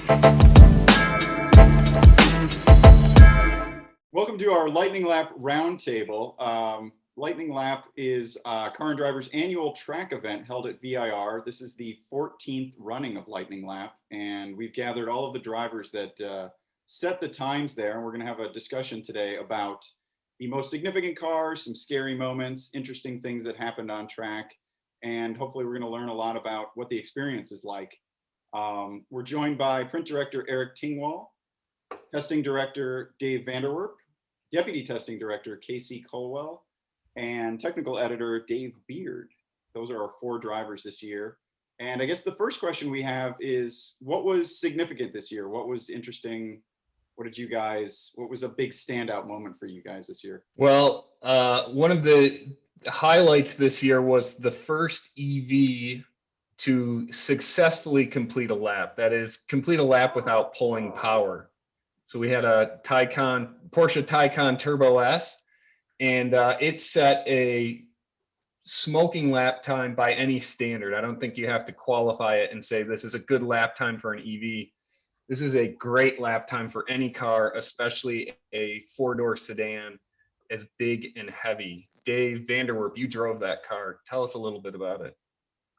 Welcome to our Lightning Lap Roundtable. Lightning Lap is Car and Driver's annual track event held at VIR. This is the 14th running of Lightning Lap, and we've gathered all of the drivers that set the times there, and we're going to have a discussion today about the most significant cars, some scary moments, interesting things that happened on track, and hopefully we're going to learn a lot about what the experience is like. We're joined by Print Director Eric Tingwall, Testing Director Dave Vanderwerp, Deputy Testing Director Casey Colwell, and Technical Editor Dave Beard. Those are our 4 drivers this year. And I guess the first question we have is, what was significant this year? What was interesting? What was a big standout moment for you guys this year? Well, one of the highlights this year was the first EV to successfully complete a lap. That is, complete a lap without pulling power. So we had a Porsche Taycan Turbo S, and it set a smoking lap time by any standard. I don't think you have to qualify it and say this is a good lap time for an EV. This is a great lap time for any car, especially a 4-door sedan as big and heavy. Dave Vanderwerp, you drove that car. Tell us a little bit about it.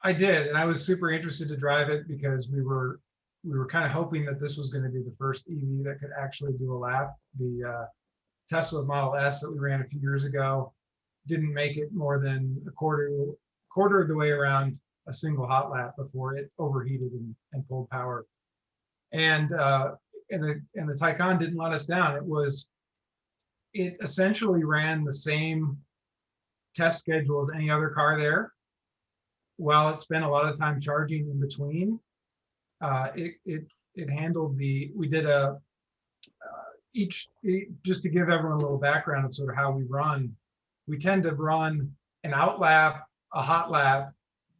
I did, and I was super interested to drive it because we were kind of hoping that this was going to be the first EV that could actually do a lap. The Tesla Model S that we ran a few years ago didn't make it more than a quarter of the way around a single hot lap before it overheated and pulled power. And the Taycan didn't let us down. It essentially ran the same test schedule as any other car there. While it spent a lot of time charging in between, it handled we did just to give everyone a little background of sort of how we run. We tend to run an out lap, a hot lap,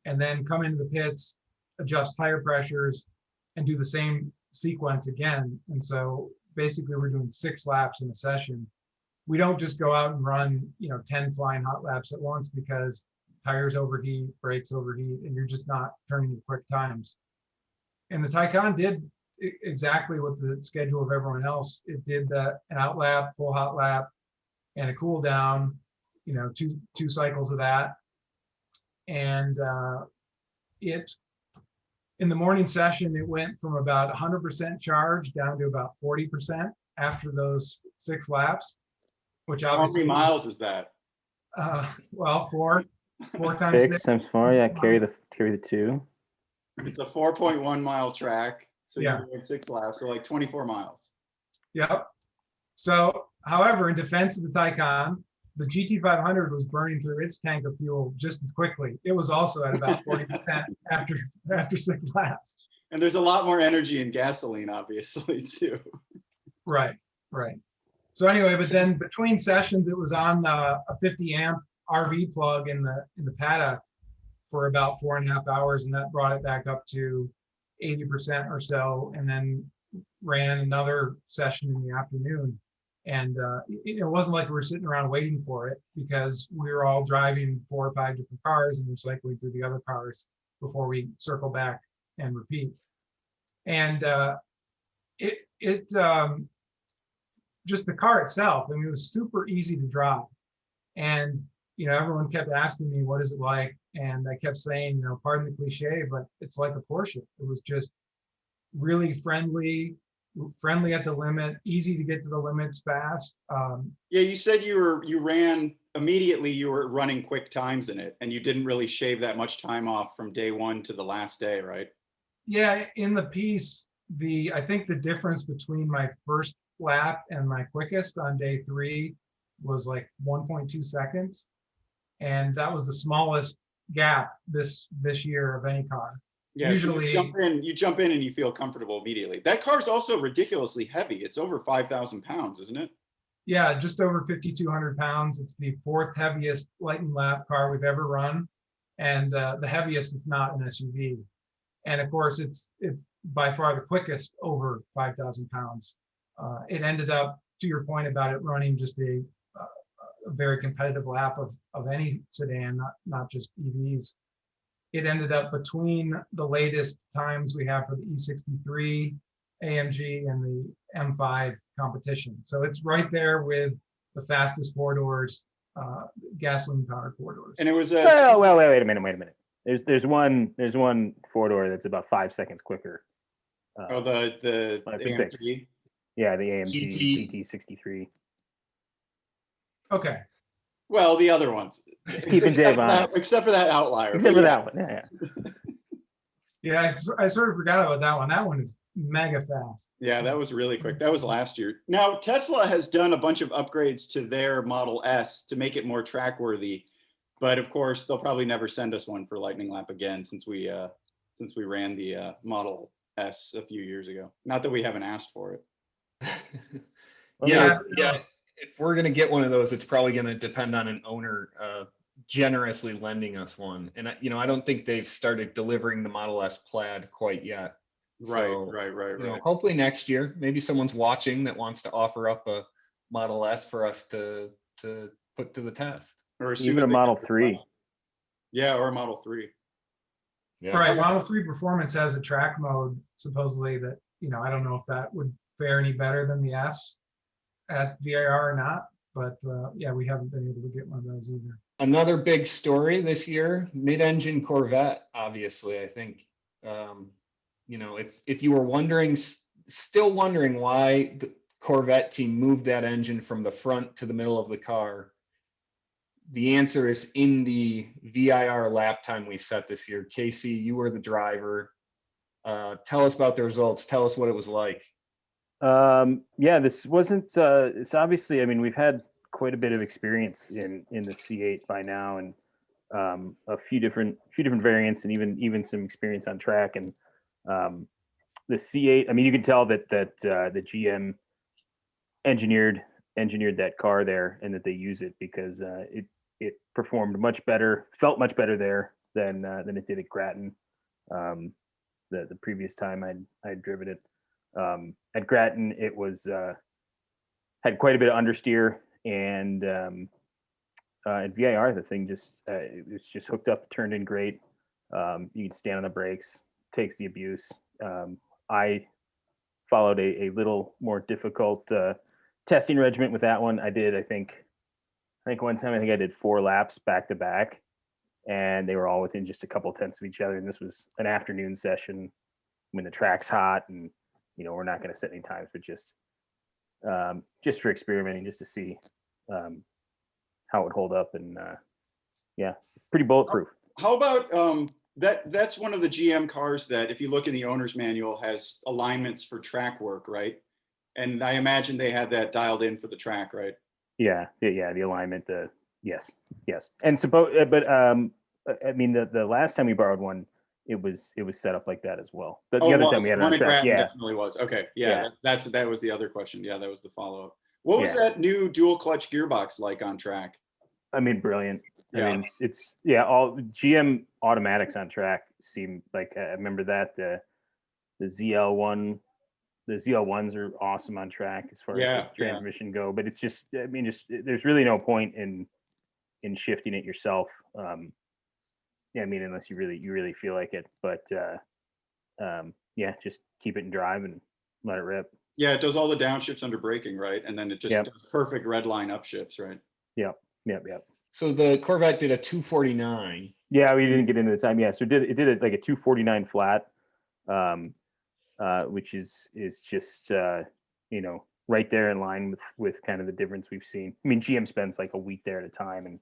and then come into the pits, adjust tire pressures, and do the same sequence again. And so basically we're doing 6 laps in a session. We don't just go out and run 10 flying hot laps at once, because tires overheat, brakes overheat, and you're just not turning your quick times. And the Taycan did exactly what the schedule of everyone else. It did an out lap, full hot lap, and a cool down, two cycles of that. And in the morning session, it went from about 100% charge down to about 40% after those 6 laps, which obviously— How many miles is that? Well, 4 times 6 times 4, yeah, carry the 2. It's a 4.1 mile track, so yeah, you're doing 6 laps, so like 24 miles. Yep. So, however, in defense of the Taycan, the GT500 was burning through its tank of fuel just as quickly. It was also at about 40% after 6 laps. And there's a lot more energy in gasoline, obviously, too. Right. So anyway, but then between sessions, it was on a 50 amp RV plug in the paddock for about 4.5 hours, and that brought it back up to 80% or so, and then ran another session in the afternoon. And it wasn't like we were sitting around waiting for it, because we were all driving 4 or 5 different cars and we're cycling through the other cars before we circle back and repeat. And just the car itself, I mean, it was super easy to drive. And everyone kept asking me, what is it like? And I kept saying, pardon the cliche, but it's like a Porsche. It was just really friendly at the limit, easy to get to the limits fast. Yeah, you said you ran immediately, you were running quick times in it, and you didn't really shave that much time off from day 1 to the last day, right? Yeah, in the piece, I think the difference between my first lap and my quickest on day 3 was like 1.2 seconds. And that was the smallest gap this year of any car. Yeah, usually so you jump in and you feel comfortable immediately. That car's also ridiculously heavy. It's over 5,000 pounds, isn't it? Yeah, just over 5,200 pounds. It's the 4th heaviest Lightning Lap car we've ever run, and the heaviest, if not an SUV. And of course, it's by far the quickest over 5,000 pounds. It ended up, to your point about it running just a very competitive lap of any sedan, not just EVs. It ended up between the latest times we have for the E63 AMG and the M5 Competition. So it's right there with the fastest four doors, gasoline powered four doors. And it was a Well, wait a minute. There's one four door that's about 5 seconds quicker. the Six. AMG. Yeah, the AMG GT. GT63. Okay. Well, the other ones. Keeping Dave honest. Except for that outlier. Except But for yeah. that one. Yeah. Yeah, I sort of forgot about that one. That one is mega fast. Yeah, that was really quick. That was last year. Now, Tesla has done a bunch of upgrades to their Model S to make it more track worthy. But of course, they'll probably never send us one for Lightning Lap again since we ran the Model S a few years ago. Not that we haven't asked for it. Yeah. If we're gonna get one of those, it's probably gonna depend on an owner generously lending us one. And I don't think they've started delivering the Model S Plaid quite yet. Right, So, right. hopefully next year, maybe someone's watching that wants to offer up a Model S for us to put to the test. Or Even a Model 3. Yeah, or a Model 3. Yeah. Right. Model 3 Performance has a track mode, supposedly, that, I don't know if that would fare any better than the S at VIR or not. But yeah, we haven't been able to get one of those either. Another big story this year, mid-engine Corvette, obviously. I think, if you were still wondering why the Corvette team moved that engine from the front to the middle of the car, the answer is in the VIR lap time we set this year. Casey, you were the driver. Tell us about the results. Tell us what it was like. Yeah, this wasn't. It's obviously. I mean, we've had quite a bit of experience in the C8 by now, and a few different variants, and even some experience on track. And the C8. I mean, you can tell that the GM engineered that car there, and that they use it because it performed much better, felt much better there than it did at Grattan. The previous time I'd driven it. At Grattan, it was had quite a bit of understeer, and at VIR, the thing it was just hooked up, turned in great. You can stand on the brakes, takes the abuse. I followed a little more difficult testing regimen with that one. I think one time I did 4 laps back to back, and they were all within just a couple tenths of each other. And this was an afternoon session when the track's hot, and we're not going to set any times, but just for experimenting, just to see how it would hold up. And yeah, pretty bulletproof. How about that's one of the GM cars that, if you look in the owner's manual, has alignments for track work, right? And I imagine they had that dialed in for the track, right? Yeah, the alignment, yes. And I mean, the last time we borrowed one, it was set up like that as well. But the other time we had it on track, definitely was. Okay, yeah. That was the other question. Yeah, that was the follow-up. What was that new dual clutch gearbox like on track? I mean, brilliant. Yeah. I mean, it's all GM automatics on track seem like, I remember that the ZL1. The ZL1s are awesome on track as far as the transmission go, but it's just, I mean, there's really no point in shifting it yourself. I mean, unless you really feel like it, but yeah, just keep it in drive and let it rip. Yeah, it does all the downshifts under braking, right? And then it just does perfect red line upshifts, right? Yep. So the Corvette did a 249. Yeah, we didn't get into the time. Yeah, so it did like a 249 flat. Which is just right there in line with kind of the difference we've seen. I mean, GM spends like a week there at a time, and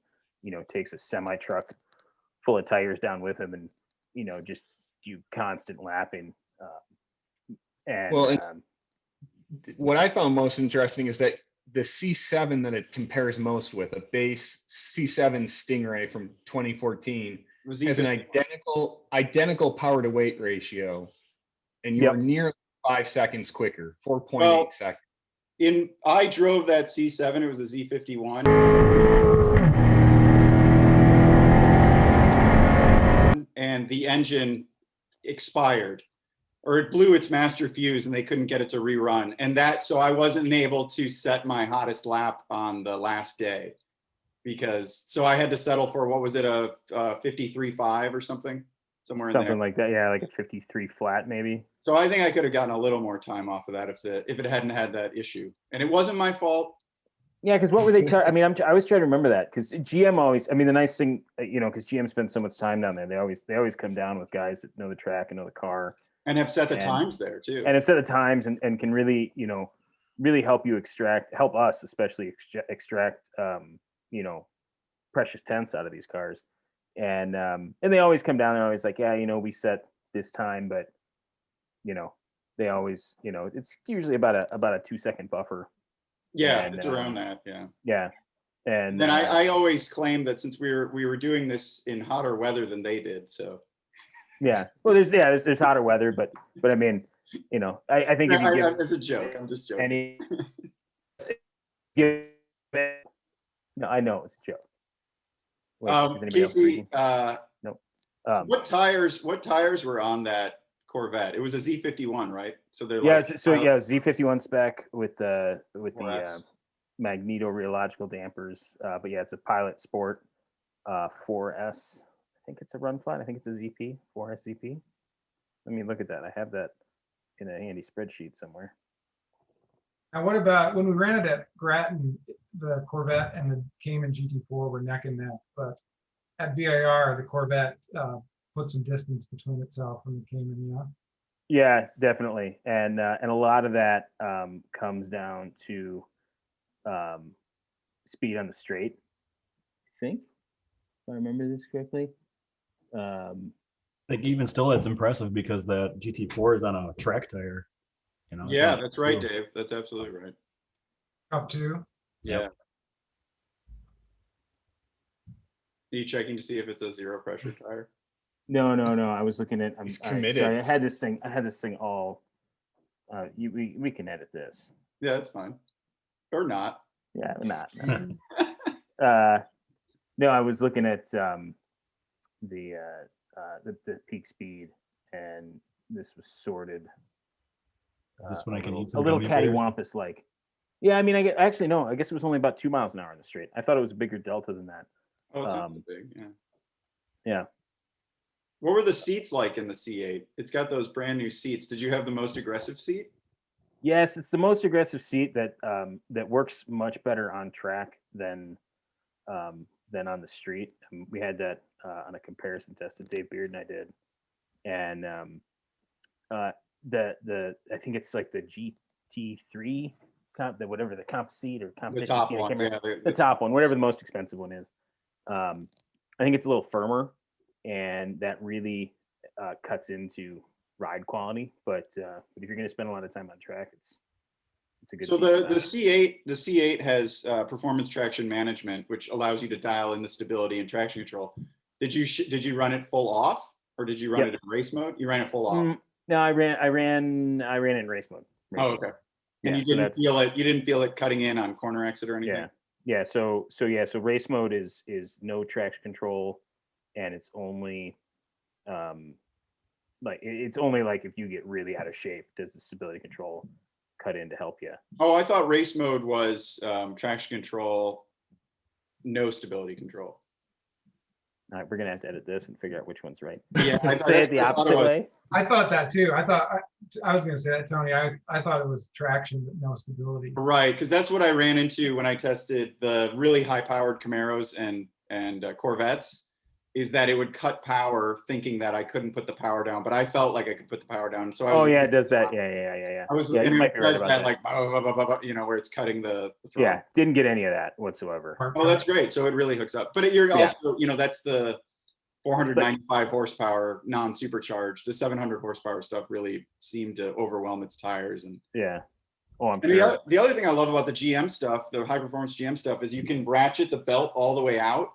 takes a semi truck full of tires down with him, and just do constant lapping. What I found most interesting is that the C7 that it compares most with, a base C7 Stingray from 2014, has an identical power to weight ratio. And you're nearly 5 seconds quicker, 4.8 seconds. I drove that C7. It was a Z51. And the engine expired, or it blew its master fuse, and they couldn't get it to rerun. So I wasn't able to set my hottest lap on the last day, so I had to settle for, what was it, a 53.5 or something? somewhere in something there. like that. Yeah, like a 53 flat maybe. So I think I could have gotten a little more time off of that if it hadn't had that issue. And it wasn't my fault. Yeah, because what were they I mean, I was trying to remember that because GM always. I mean, the nice thing, because GM spends so much time down there, they always come down with guys that know the track and know the car And have set the times there too. and have set the times and can really really help us especially extract precious tenths out of these cars. And they always come down and always like, yeah, we set this time, but they always, it's usually about a 2-second buffer. Yeah, And, it's around that. Yeah. Yeah. And then I always claim that since we were doing this in hotter weather than they did, so yeah. Well, there's hotter weather, but I mean, I think if you give it's a joke. I'm just joking. any, no, I know it's a joke. Wait, is anybody else Casey, reading? No. what tires were on that Corvette? It was a Z51, right? So they're Yeah, like Z51 spec with the 4S. magneto rheological dampers. But yeah, it's a Pilot Sport 4S. I think it's a run flat. I think it's a ZP 4S ZP. Let me look at that. I have that in a handy spreadsheet somewhere. Now, what about when we ran it at Grattan, the Corvette and the Cayman GT4 were neck and neck, but at VIR, the Corvette put some distance between itself and the Cayman, yeah? Yeah, definitely. And a lot of that comes down to speed on the straight, I think, if I remember this correctly. Like even still, it's impressive because that GT4 is on a track tire. Yeah, that's right, Dave. That's absolutely right. Up to? Yeah. Are you checking to see if it's a zero pressure tire? No. I was looking at. He's Sorry, committed. I had this thing all. We can edit this. Yeah, that's fine. Or not. Yeah, not. No, I was looking at the peak speed, and this was sorted. This one I can eat A some little gummy bears. cattywampus like. Yeah, I mean, actually no. I guess it was only about 2 miles an hour in the straight. I thought it was a bigger delta than that. Oh, it's not big. Yeah. Yeah. What were the seats like in the C8? It's got those brand new seats. Did you have the most aggressive seat? Yes, it's the most aggressive seat that works much better on track than on the street. We had that on a comparison test that Dave Beard and I did, and the I think it's like the GT3 whatever the comp seat or competition The top seat. one, yeah, the top one, whatever the most expensive one is. I think it's a little firmer, and that really cuts into ride quality. But if you're going to spend a lot of time on track, it's a good. So the C8 has performance traction management, which allows you to dial in the stability and traction control. Did you run it full off, or did you run it in race mode? You ran it full off. No, I ran in race mode. Okay. And you didn't feel it. You didn't feel it cutting in on corner exit or anything. Yeah. So race mode is no traction control, and it's only it's only like if you get really out of shape does the stability control cut in to help you. Oh, I thought race mode was traction control, no stability control. All right, we're gonna have to edit this and figure out which one's right. Yeah, I say it the opposite way. I thought that too. I was going to say that, Tony. I thought it was traction but no stability. Right, because that's what I ran into when I tested the really high-powered Camaros and Corvettes. Is that it would cut power, thinking that I couldn't put the power down, but I felt like I could put the power down. So I was it does that. Yeah. I was you might be right does about that like where it's cutting the throttle. Yeah, didn't get any of that whatsoever. Oh, that's great. So it really hooks up. But you're also, that's the 495 horsepower non-supercharged. The 700 horsepower stuff really seemed to overwhelm its tires. And I'm sure. The other thing I love about the GM stuff, the high performance GM stuff, is you can ratchet the belt all the way out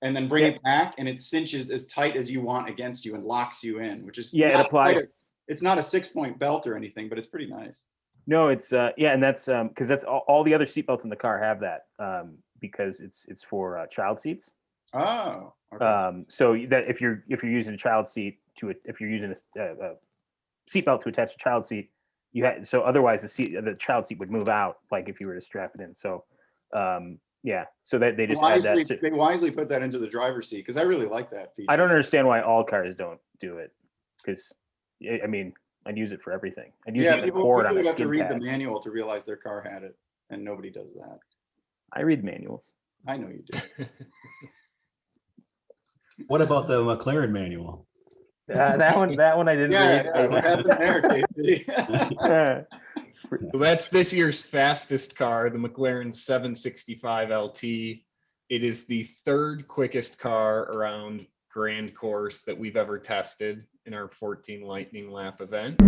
and then bring it back, and it cinches as tight as you want against you and locks you in, which is it applies. It's not a 6-point belt or anything, but it's pretty nice. No, it's and that's because that's all the other seatbelts in the car have that because it's for child seats. Oh. Okay. So that if you're using a child seat if you're using a seatbelt to attach a child seat, so otherwise the child seat would move out like if you were to strap it in. So so that they just add that they wisely put that into the driver's seat because I really like that feature. I don't understand why all cars don't do it because I mean I'd use it for everything. I'd use Yeah, it as a people cord on a would have to skid read the pad. manual to realize their car had it, and nobody does that. I read manuals. I know you do. What about the McLaren manual? That one I didn't Yeah, read. yeah, what happened there, Casey? So that's this year's fastest car, the McLaren 765 LT. It is the third quickest car around Grand Course that we've ever tested in our 14 Lightning Lap event.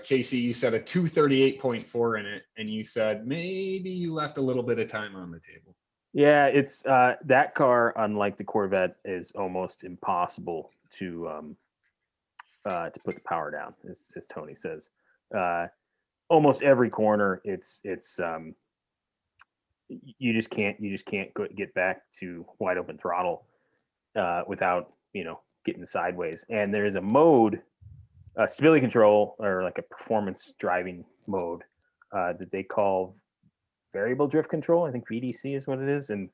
Casey, you said a 238.4 in it, and you said maybe you left a little bit of time on the table. Yeah, it's that car, unlike the Corvette, is almost impossible to put the power down, as Tony says. Almost every corner, it's you just can't get back to wide open throttle without getting sideways. And there is a mode, stability control, or like a performance driving mode that they call variable drift control. I think VDC is what it is. And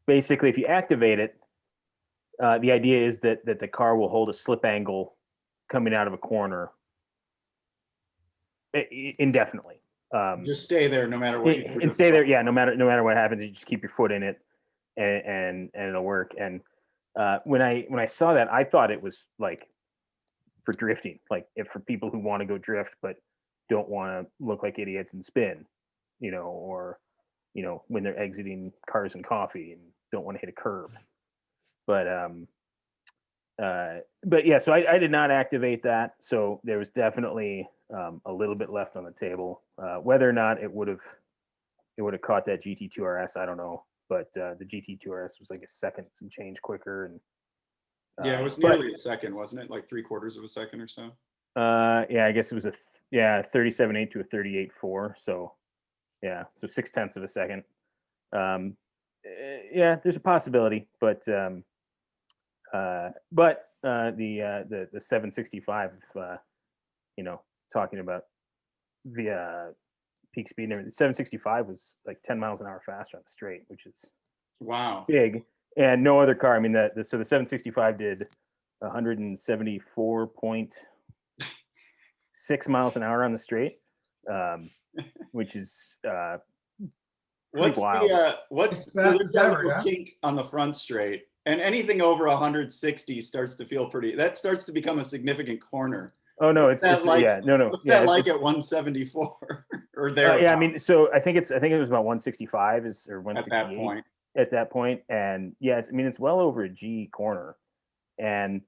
basically, if you activate it, the idea is that the car will hold a slip angle coming out of a corner indefinitely. Just stay there no matter what you do. And stay there, yeah. No matter what happens, you just keep your foot in it, and it'll work. And when I saw that, I thought it was like for drifting, like if for people who want to go drift but don't want to look like idiots and spin, or when they're exiting Cars and Coffee and don't want to hit a curb. But yeah, so I did not activate that. So there was definitely a little bit left on the table. Whether or not it would have caught that GT2 RS, I don't know. But the GT2 RS was like a second, some change quicker, and yeah, it was nearly a second, wasn't it? Like 3/4 of a second or so. Yeah, I guess it was 37.8 to a 38.4. So yeah, so 0.6 of a second. Yeah, there's a possibility, but the 765, talking about the peak speed and everything, the 765 was like 10 miles an hour faster on the straight, which is Wow. big. And no other car. I mean, so the 765 did 174.6 miles an hour on the straight, which is what's wild. there's that little kink on the front straight, and anything over 160 starts to feel pretty. That starts to become a significant corner. Oh no, What's that like at 174 or there? Yeah, I mean, so I think it was about 165 or 168 at that point. And yeah, it's well over a G corner, and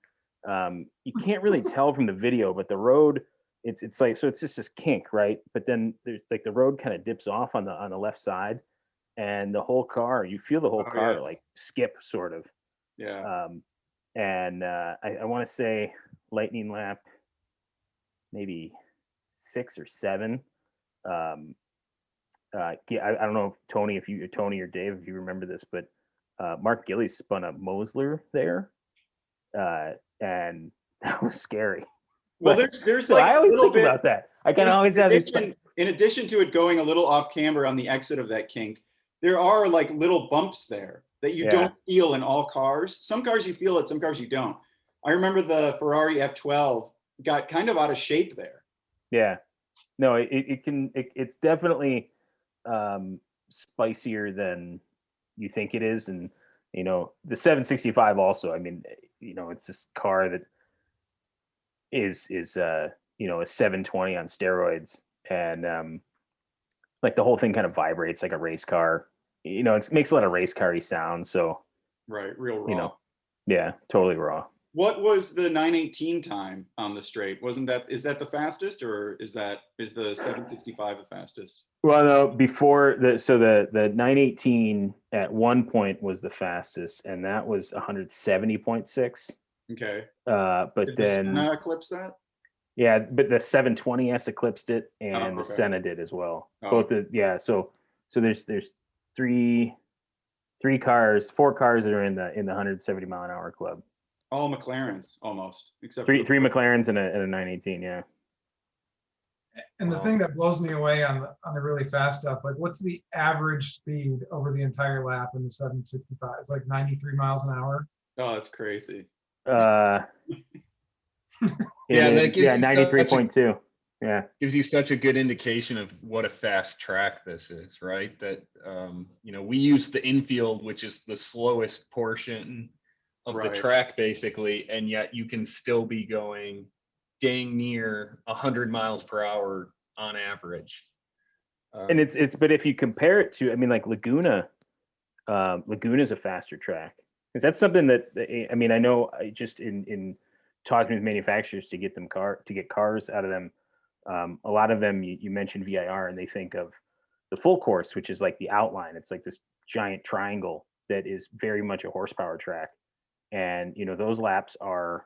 you can't really tell from the video, but the road, it's like, so it's just this kink, right? But then there's like the road kind of dips off on the left side, and the whole car, you feel the whole car like skip sort of. Yeah. And I want to say Lightning Lap maybe 6 or 7. I don't know if Tony or Dave, if you remember this, but Mark Gillies spun a Mosler there, and that was scary. Well, there's so like I always think bit, about that. I kind of always have this. In addition to it going a little off camber on the exit of that kink, there are like little bumps there that you don't feel in all cars. Some cars you feel it, some cars you don't. I remember the Ferrari F12 got kind of out of shape there. Yeah, no, it's definitely spicier than you think it is. And the 765 also, I mean, it's this car that is a 720 on steroids, and like the whole thing kind of vibrates like a race car. It makes a lot of race car-y sounds. So right, real raw. Yeah, totally raw. What was the 918 time on the straight? Is that the fastest, or is the 765 the fastest? Well, no, before the 918 at one point was the fastest, and that was 170.6. Okay. But did then the Senna eclipse that? Yeah, but the 720S eclipsed it, and the Senna did as well. Both so there's four cars that are in the 170 mile an hour club. All McLarens almost, except three McLarens and a 918, yeah. And the thing that blows me away on the really fast stuff, like what's the average speed over the entire lap in the 765? It's like 93 miles an hour. Oh, that's crazy. Yeah, that gives you 93.2. Yeah. Gives you such a good indication of what a fast track this is, right? That, we use the infield, which is the slowest portion of the track basically, and yet you can still be going dang near 100 miles per hour on average. And but if you compare it to, I mean, like Laguna is a faster track. Because that's something that, I mean, I know just in talking with manufacturers to get cars out of them, a lot of them, you mentioned VIR and they think of the full course, which is like the outline. It's like this giant triangle that is very much a horsepower track. And, those laps are,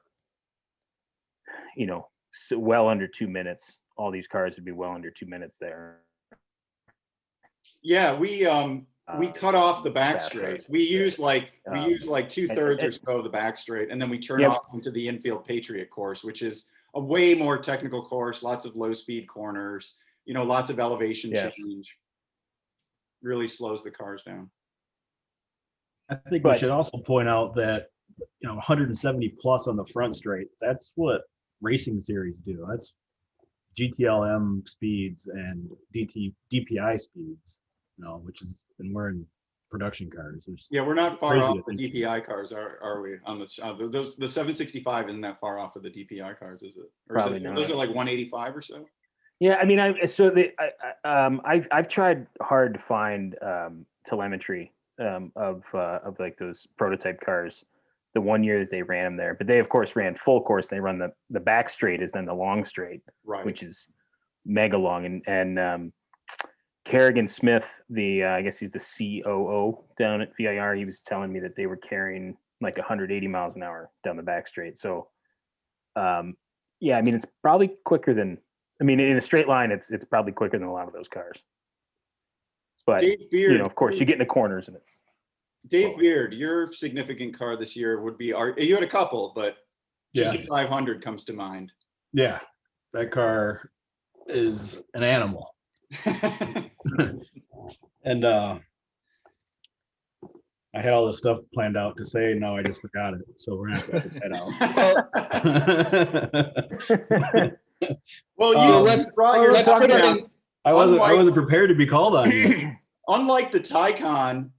so well under 2 minutes. All these cars would be well under 2 minutes there. Yeah, we cut off the back straight. We use like 2/3 or so of the back straight, and then we turn off into the infield Patriot course, which is a way more technical course, lots of low speed corners, lots of elevation change. Really slows the cars down. I think we should also point out that 170 plus on the front straight, that's what racing series do. That's GTLM speeds and DPI speeds, which is, and we're in production cars. We're not far off the DPI cars, are we? On the 765 isn't that far off of the DPI cars, is it? Or Probably not. Those are like 185 or so. Yeah, I mean, I've tried hard to find telemetry of like those prototype cars. The one year that they ran them there, but they of course ran full course. They run the back straight is then the long straight, right, which is mega long. And Kerrigan Smith, I guess he's the COO down at VIR. He was telling me that they were carrying like 180 miles an hour down the back straight. So, I mean, it's probably quicker than. I mean, in a straight line, it's probably quicker than a lot of those cars. But Dave Beard, of course, you get in the corners and it's. Dave Beard, your significant car this year would be you had a couple, but GT500 comes to mind. Yeah, that car is an animal. And I had all this stuff planned out to say, no, I just forgot it. So we're gonna have to put that out. Well, let's talk about. I wasn't prepared to be called on you. Unlike the Taycan,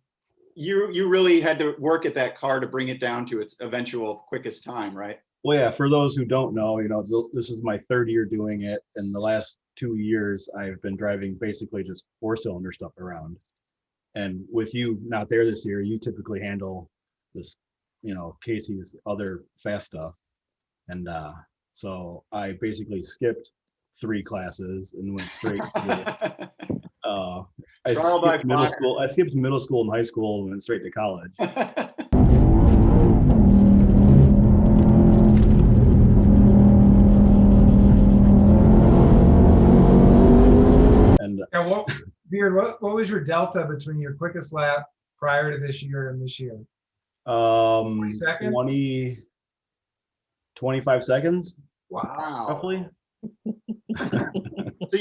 you really had to work at that car to bring it down to its eventual quickest time, right? Well, yeah, for those who don't know, this is my third year doing it. And the last 2 years, I've been driving basically just 4-cylinder stuff around. And with you not there this year, you typically handle this, Casey's other fast stuff. And so I basically skipped 3 classes and went straight to I skipped middle school and high school and went straight to college. And Beard, what was your delta between your quickest lap prior to this year and this year? 20 seconds? 25 seconds. Wow. Roughly. So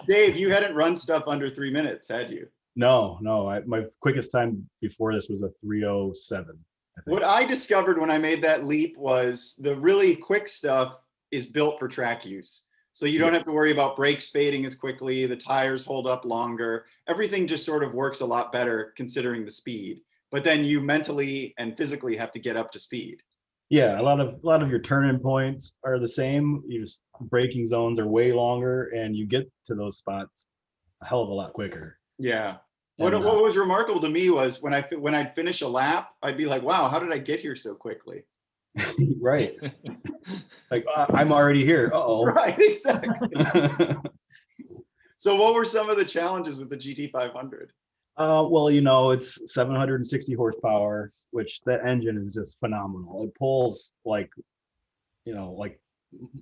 Dave, you hadn't run stuff under 3 minutes, had you? No. My quickest time before this was a 3:07. What I discovered when I made that leap was the really quick stuff is built for track use. So you don't have to worry about brakes fading as quickly, the tires hold up longer. Everything just sort of works a lot better considering the speed. But then you mentally and physically have to get up to speed. Yeah, a lot of your turn-in points are the same. Your braking zones are way longer, and you get to those spots a hell of a lot quicker. Yeah. What was remarkable to me was when I'd finish a lap, I'd be like, "Wow, how did I get here so quickly?" Right. Like I'm already here. Uh-oh. Right. Exactly. So, what were some of the challenges with the GT500? Well, it's 760 horsepower, which that engine is just phenomenal. It pulls like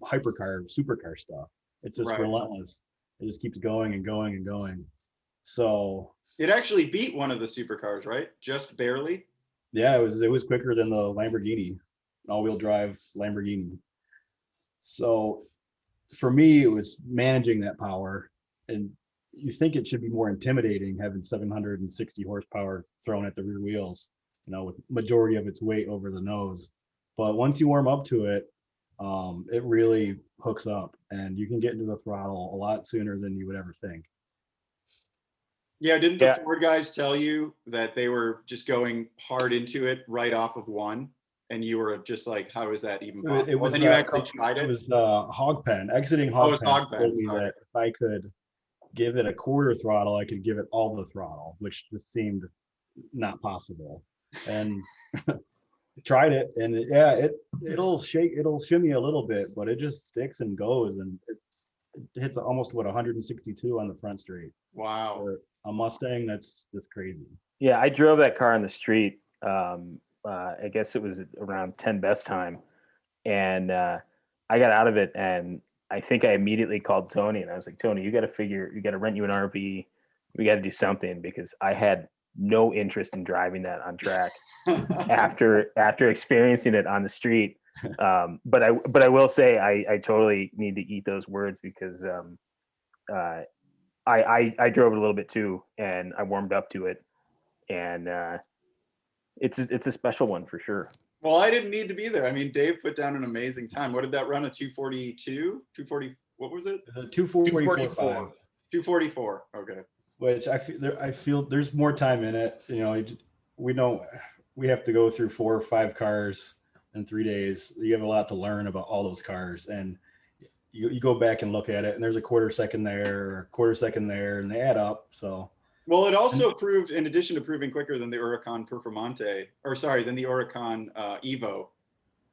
hypercar, supercar stuff. It's just relentless. It just keeps going and going and going. So it actually beat one of the supercars, right? Just barely. Yeah, it was quicker than the Lamborghini, all-wheel drive Lamborghini. So for me, it was managing that power. And you think it should be more intimidating having 760 horsepower thrown at the rear wheels, with majority of its weight over the nose. But once you warm up to it, it really hooks up and you can get into the throttle a lot sooner than you would ever think. Yeah, didn't the Yeah. Ford guys tell you that they were just going hard into it right off of one? And you were just like, how is that even possible? It was, And you actually tried it it? was Hog Pen. Exiting Oh, it Hog was Pen Hog Pen, told me sorry. that if I could give it a quarter throttle, I could give it all the throttle, which just seemed not possible. And tried it, and it'll shimmy a little bit, but it just sticks and goes, and it hits almost 162 on the front straight. Wow. For a Mustang, that's crazy. Yeah, I drove that car on the street. I guess it was around 10 best time, and I got out of it, and I think I immediately called Tony, and I was like, Tony, you got to rent you an RV. We got to do something, because I had no interest in driving that on track after experiencing it on the street. But I will say I totally need to eat those words, because I drove it a little bit too, and I warmed up to it, and it's a special one for sure. Well, I didn't need to be there. I mean, Dave put down an amazing time. What did that run? A 242? 240? What was it? 244.5. 244. Okay. Which I feel there's more time in it. We have to go through 4 or 5 cars in 3 days. You have a lot to learn about all those cars, and you go back and look at it, and there's a quarter second there, and they add up. So. Well, it also proved, in addition to proving quicker than the Huracan Performante, than the Huracan EVO,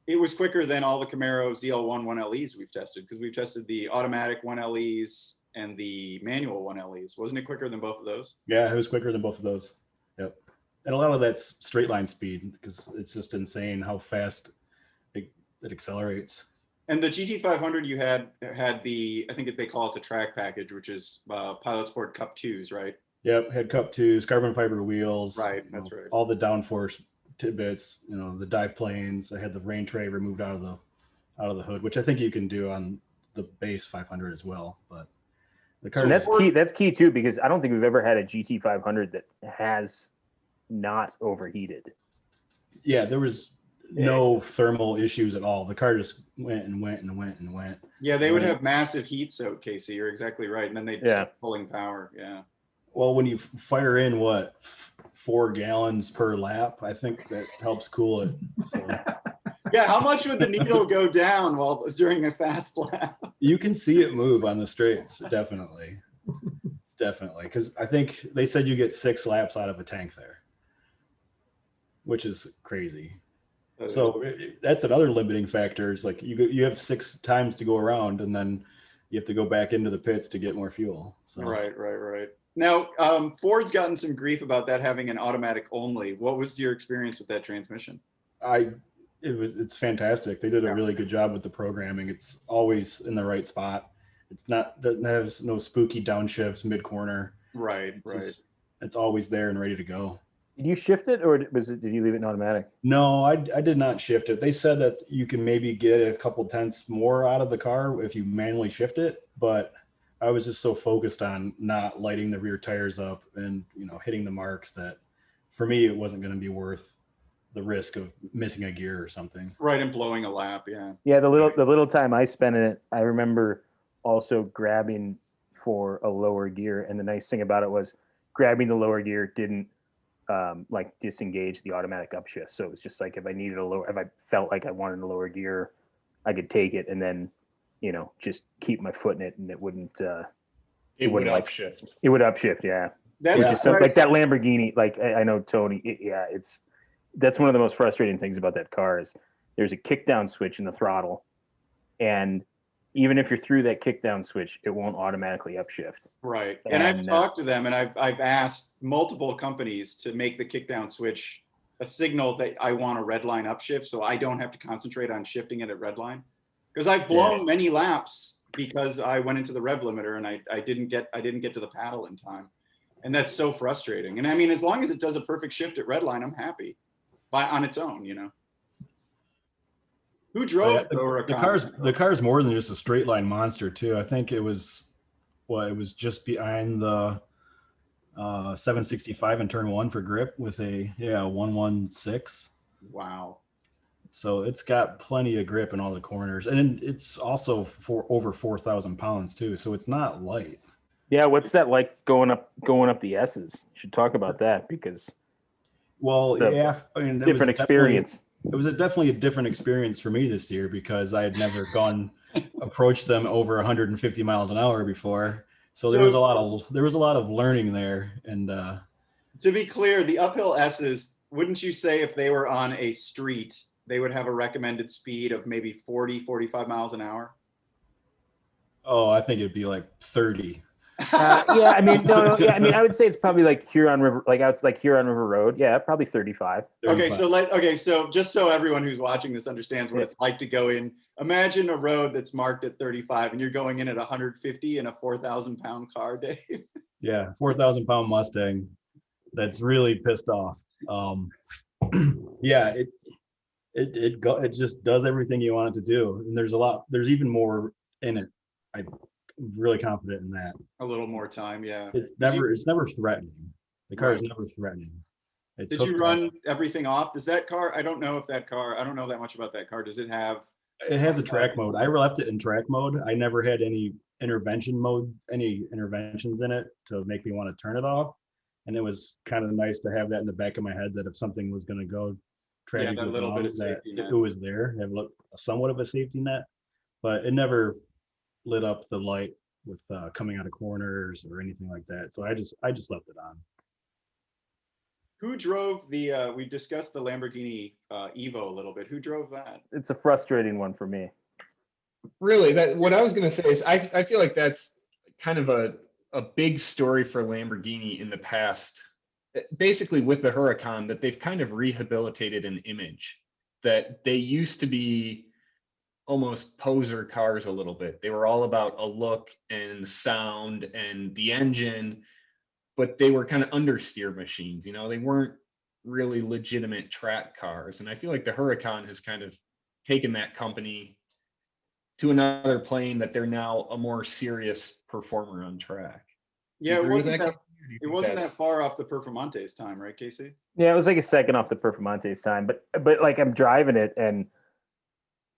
it was quicker than all the Camaro ZL1 1LEs we've tested, because we've tested the automatic 1LEs and the manual 1LEs. Wasn't it quicker than both of those? Yeah, it was quicker than both of those. Yep. And a lot of that's straight line speed, because it's just insane how fast it accelerates. And the GT500 you had the, I think they call it the track package, which is Pilot Sport Cup 2s, right? Yep, had Cup 2s, carbon fiber wheels. Right, that's right. All the downforce tidbits, the dive planes. I had the rain tray removed out of the hood, which I think you can do on the base 500 as well. But the car, and that's key too, because I don't think we've ever had a GT500 that has not overheated. Yeah, there was no thermal issues at all. The car just went and went and went and went. Yeah, they would have massive heat soak, Casey. You're exactly right. And then they'd start pulling power. Yeah. Well, when you fire in 4 gallons per lap, I think that helps cool it. So. Yeah, how much would the needle go down during a fast lap? You can see it move on the straights, definitely. Because I think they said you get 6 laps out of a tank there, which is crazy. So that's another limiting factor. Is like you have 6 times to go around, and then you have to go back into the pits to get more fuel. So. Right. Now, Ford's gotten some grief about that having an automatic only. What was your experience with that transmission? It's fantastic. They did a really good job with the programming. It's always in the right spot. Doesn't have no spooky downshifts mid corner. Right. It's always there and ready to go. Did you shift it, or did you leave it in automatic? No, I did not shift it. They said that you can maybe get a couple tenths more out of the car if you manually shift it, but I was just so focused on not lighting the rear tires up and hitting the marks that for me it wasn't going to be worth the risk of missing a gear or something. Right, and blowing a lap, yeah. Yeah, the little time I spent in it, I remember also grabbing for a lower gear, and the nice thing about it was grabbing the lower gear didn't disengage the automatic upshift. So it was just like if I felt like I wanted a lower gear, I could take it and then just keep my foot in it, and it wouldn't it would upshift. It would upshift, yeah. That's just like that Lamborghini. Like I know Tony. That's one of the most frustrating things about that car is there's a kick down switch in the throttle, and even if you're through that kick down switch, it won't automatically upshift. Right. And I've talked to them, and I've asked multiple companies to make the kick down switch a signal that I want a red line upshift, so I don't have to concentrate on shifting it at red line. Because I've blown many laps because I went into the rev limiter and I didn't get to the paddle in time, and that's so frustrating. And I mean, as long as it does a perfect shift at red line, I'm happy on its own, Who drove the The Huracan? car's more than just a straight line monster too. I think it was just behind the 765 in turn 1 for grip with a 116. Wow. So it's got plenty of grip in all the corners, and it's also for over 4,000 pounds too. So it's not light. Yeah, what's that like going up the S's? Should talk about that because Well, The yeah, I mean, different experience. It was definitely a different experience for me this year because I had never approached them over 150 miles an hour before. So there was a lot of learning there. And to be clear, the uphill S's, wouldn't you say if they were on a street, they would have a recommended speed of maybe 40, 45 miles an hour? oh, I think it'd be like 30. Yeah, I mean, no, yeah, I mean, I would say it's probably like Huron River, like Huron River Road. Yeah, probably 35. Okay, so just so everyone who's watching this understands what it's like to go in, imagine a road that's marked at 35 and you're going in at 150 in a 4,000 pound car, Dave. Yeah, 4,000 pound Mustang that's really pissed off. Yeah, it just does everything you want it to do, and there's even more in it. I'm really confident in that. A little more time, yeah. It's never threatening. The car is never threatening. Did you run everything off? Does that car, I don't know that much about that car. Does it have? It has a track mode. I left it in track mode. I never had any interventions in it to make me want to turn it off. And it was kind of nice to have that in the back of my head that if something was going to go tragic, that little bit of safety net. it was there. Have somewhat of a safety net, but it never lit up the light with coming out of corners or anything like that. So I just left it on. Who drove the? We discussed the Lamborghini EVO a little bit. Who drove that? It's a frustrating one for me. Really, what I was going to say is I feel like that's kind of a big story for Lamborghini in the past, basically with the Huracan, that they've kind of rehabilitated an image that they used to be almost poser cars a little bit. They were all about a look and sound and the engine, but they were kind of understeer machines. You know, they weren't really legitimate track cars. And I feel like the Huracan has kind of taken that company to another plane, that they're now a more serious performer on track. Yeah, it wasn't that far off the Performante's time, right, Casey? Yeah, it was like a second off the Performante's time, but like I'm driving it and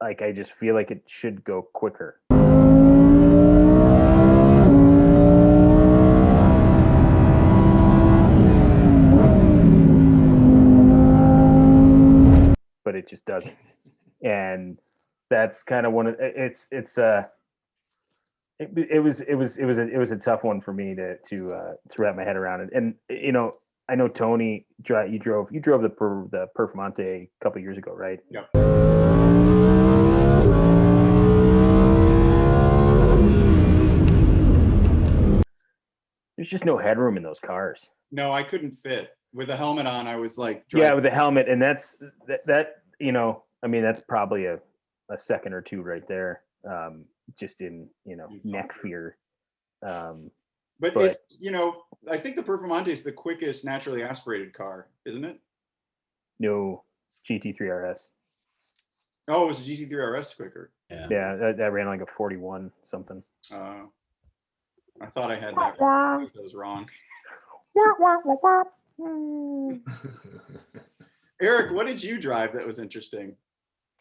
like I just feel like it should go quicker. But it just doesn't. And that's kind of one of it was a tough one for me to wrap my head around it. And you know, I know Tony, you drove the Performante a couple years ago, right? Yep. There's just no headroom in those cars. No, I couldn't fit. With a helmet on, I was like, yeah, with the helmet, and that's you know, I mean, that's probably a second or two right there, just in, you know, neck fear. But it, you know, I think the Performante is the quickest naturally aspirated car, isn't it? No, GT3 RS. Oh, it was a GT3 RS quicker. Yeah, that ran like a 41 something. I thought I had that. I was wrong. Eric, what did you drive that was interesting?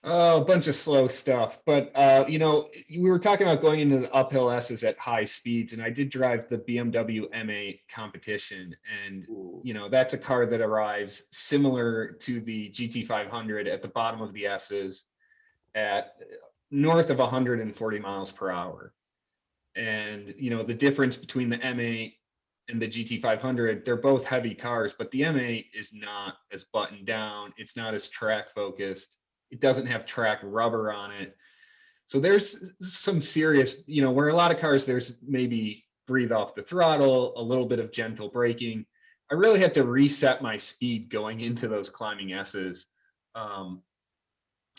Oh, a bunch of slow stuff. But, you know, we were talking about going into the uphill S's at high speeds, and I did drive the BMW M8 Competition. And, you know, that's a car that arrives similar to the GT500 at the bottom of the S's at north of 140 miles per hour. And, you know, the difference between the M8 and the GT500, they're both heavy cars, but the M8 is not as buttoned down. It's not as track focused. It doesn't have track rubber on it. So there's some serious, you know, where a lot of cars, there's maybe breathe off the throttle, a little bit of gentle braking. I really had to reset my speed going into those climbing S's. And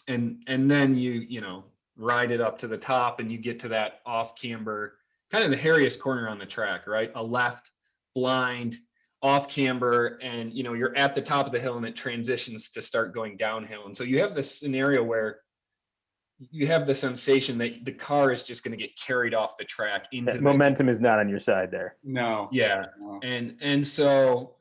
then you know, ride it up to the top and you get to that off camber, kind of the hairiest corner on the track, right? A left blind off camber, and you know, you're at the top of the hill and it transitions to start going downhill. And so you have this scenario where you have the sensation that the car is just going to get carried off the track into That the momentum is not on your side there. No. Yeah, No. and so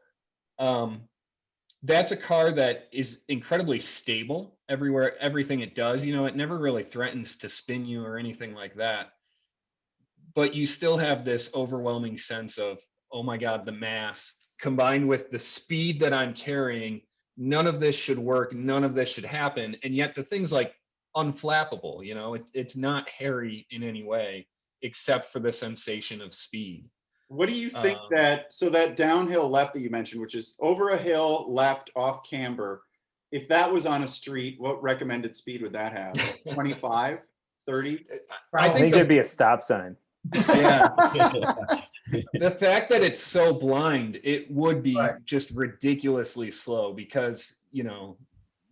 that's a car that is incredibly stable everywhere, everything it does. You know, it never really threatens to spin you or anything like that. But you still have this overwhelming sense of, oh my God, the mass combined with the speed that I'm carrying. None of this should work. None of this should happen. And yet the thing's like unflappable. You know, it's not hairy in any way except for the sensation of speed. What do you think so that downhill left that you mentioned, which is over a hill left off camber, if that was on a street, what recommended speed would that have? 25, 30? I think there'd be a stop sign. Yeah. The fact that it's so blind, it would be just ridiculously slow because, you know,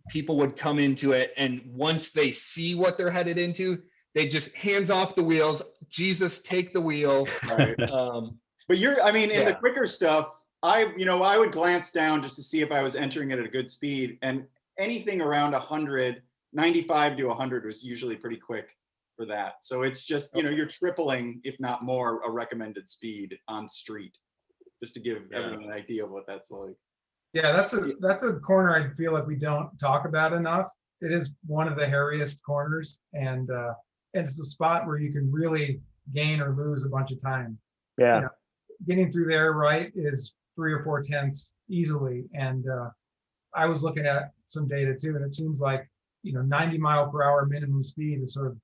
people would come into it and once they see what they're headed into, they just hands off the wheels. Jesus, take the wheel. Right. But I mean, in the quicker stuff, I would glance down just to see if I was entering it at a good speed, and anything around 100, 95 to 100 was usually pretty quick for that. So it's just, you know, you're tripling, if not more, a recommended speed on street, just to give everyone an idea of what that's like. Yeah, that's a corner I feel like we don't talk about enough. It is one of the hairiest corners, and it's a spot where you can really gain or lose a bunch of time. Yeah. You know, getting through there right is 3 or 4 tenths easily. And I was looking at some data too, and it seems like, you know, 90 mile per hour minimum speed is sort of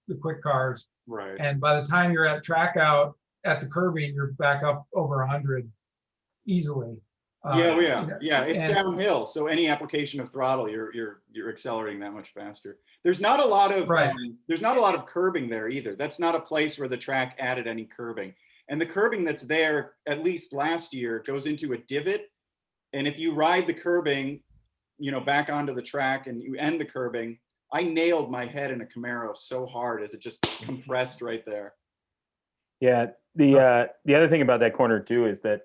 the quick cars. Right. And by the time you're at track out at the curbing, you're back up over 100 easily. It's downhill, so any application of throttle, you're accelerating that much faster. There's not a lot of curbing there either. That's not a place where the track added any curbing. And the curbing that's there, at least last year, goes into a divot. And if you ride the curbing, you know, back onto the track and you end the curbing, I nailed my head in a Camaro so hard as it just compressed right there. Yeah. The other thing about that corner too is that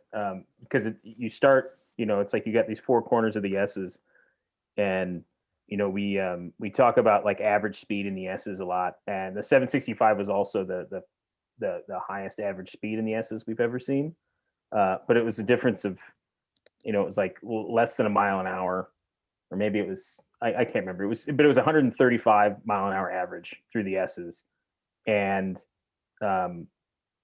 because you start, you know, it's like you got these 4 corners of the S's, and you know we talk about like average speed in the S's a lot, and the 765 was also the highest average speed in the S's we've ever seen, but it was a difference of, you know, it was like less than a mile an hour, or maybe it was I can't remember. It was 135 mile an hour average through the S's, and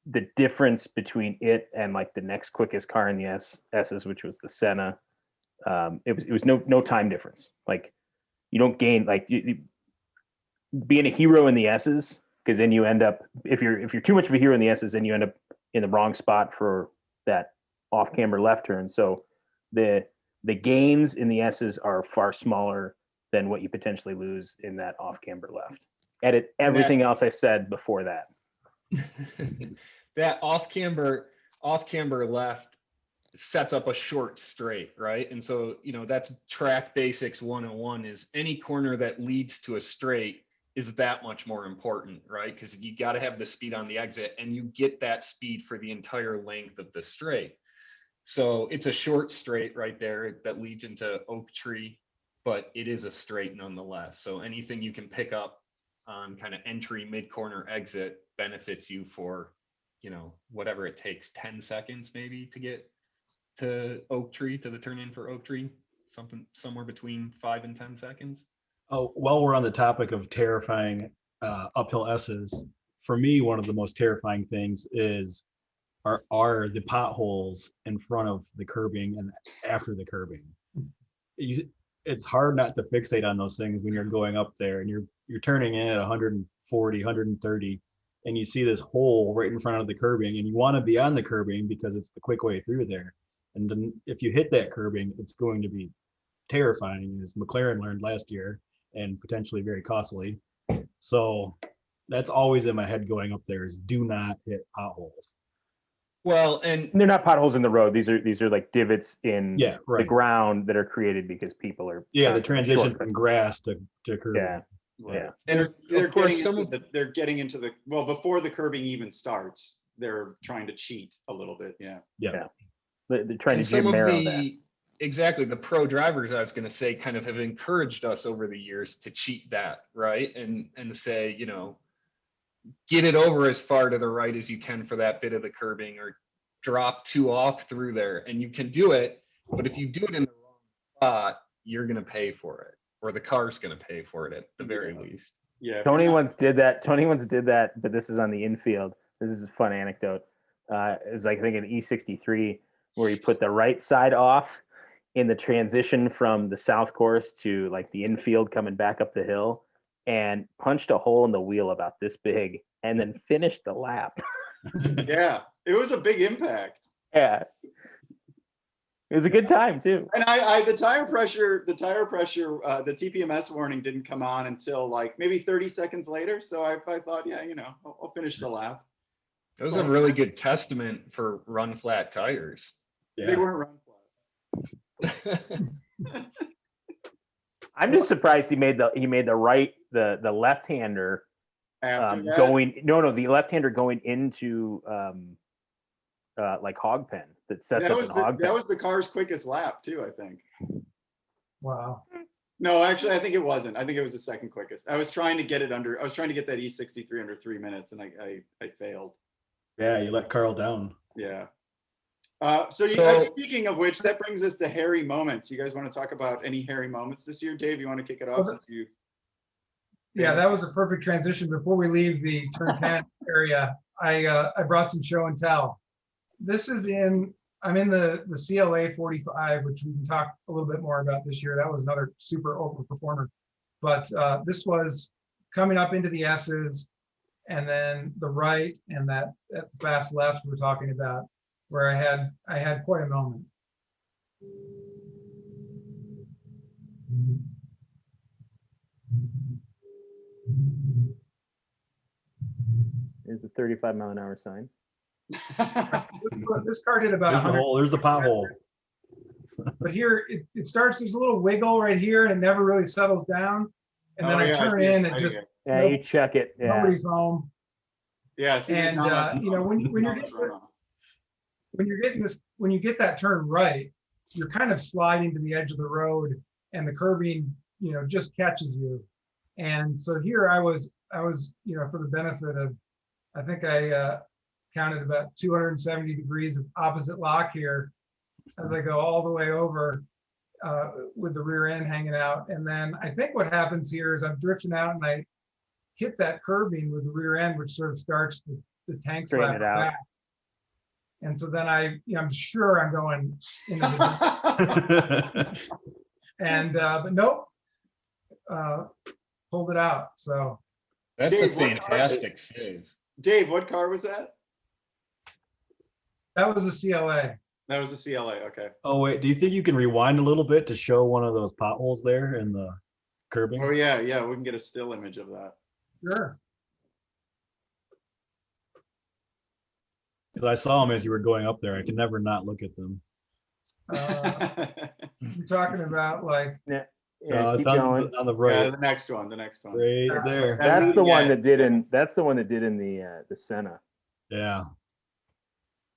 the difference between it and like the next quickest car in the S's, which was the Senna, it was no time difference. Like you don't gain, like being a hero in the S's, because then you end up, if you're too much of a hero in the S's, then you end up in the wrong spot for that off camber left turn. So the gains in the S's are far smaller than what you potentially lose in that off camber left. Edit everything else I said before that. That off camber left sets up a short straight, right? And so, you know, that's track basics 101, is any corner that leads to a straight is that much more important, right? Because you got to have the speed on the exit, and you get that speed for the entire length of the straight. So it's a short straight right there that leads into Oak Tree, but it is a straight nonetheless. So anything you can pick up on kind of entry, mid-corner exit benefits you for, you know, whatever it takes, 10 seconds maybe to get to Oak Tree, to the turn in for Oak Tree, somewhere between 5 and 10 seconds. Oh, while we're on the topic of terrifying uphill S's, for me, one of the most terrifying things are the potholes in front of the curbing and after the curbing. It's hard not to fixate on those things when you're going up there and you're turning in at 140, 130, and you see this hole right in front of the curbing, and you want to be on the curbing because it's the quick way through there. And then if you hit that curbing, it's going to be terrifying, as McLaren learned last year, and potentially very costly. So that's always in my head going up there, is do not hit potholes. Well, and they're not potholes in the road. These are like divots in the ground that are created because people are the transition from grass to curbing. Yeah. And they're getting into the, well, before the curbing even starts, they're trying to cheat a little bit. Yeah. They're trying to Jim Merrow that. exactly, the pro drivers, I was going to say, kind of have encouraged us over the years to cheat that, right? And to say, you know, get it over as far to the right as you can for that bit of the curbing, or drop 2 off through there, and you can do it. But if you do it in the wrong spot, you're going to pay for it, or the car's going to pay for it at the very least. Yeah. if Tony you're not- once did that, but this is on the infield. This is a fun anecdote. It was like, I think an E63 where he put the right side off in the transition from the south course to like the infield coming back up the hill, and punched a hole in the wheel about this big, and then finished the lap. Yeah, it was a big impact. Yeah. It was a good time too. And the tire pressure, the TPMS warning didn't come on until like maybe 30 seconds later. So I thought, yeah, you know, I'll finish the lap. It was a really good testament for run flat tires. They Yeah. weren't run flats. I'm just surprised he made the left-hander After that, the left-hander going into like hog pen that sets that up was an hog pen. that was the car's quickest lap too, I think. Wow. No, actually, I think it wasn't. I think it was the second quickest. I was trying to get that E63 under 3 minutes, and I failed. Yeah, you let Carl down. Yeah. So- Speaking of which, that brings us to hairy moments. You guys want to talk about any hairy moments this year? Dave, you want to kick it off since you? Yeah, that was a perfect transition. Before we leave the turn 10 area, I brought some show and tell. I'm in the CLA45, which we can talk a little bit more about this year. That was another super overperformer. But this was coming up into the S's, and then the right and that fast left we're talking about, where I had quite a moment. There's a 35-mile-an-hour sign. This car did about There's the 100. hole. There's the pothole. But here it starts, there's a little wiggle right here, and it never really settles down. And then Oh, I yeah, turn see it. in, it I just, get it. Yeah, Nope. you check it. Yeah. nobody's home. Yeah. See, And, you know, when you get that turn right, you're kind of sliding to the edge of the road, and the curbing, you know, just catches you. And so here I was, you know, for the benefit of, I think I counted about 270 degrees of opposite lock here as I go all the way over with the rear end hanging out. And then I think what happens here is I'm drifting out and I hit that curbing with the rear end, which sort of starts the tank Straighten slap it out. back. And so then I'm sure I'm going into the, but nope, pulled it out. So That's Dave, a what car- fantastic save. Dave, what car was that? that was a CLA. That was a CLA. Okay. Oh wait, do you think you can rewind a little bit to show one of those potholes there in the curbing? Oh yeah, yeah. We can get a still image of that. Sure. Because I saw them as you were going up there. I can never not look at them. You're talking about like, Yeah, It's keep on, going. on the Yeah, right, the next one. right there. That's the Yeah. one that did in. That's the one that did in the Senna. Yeah,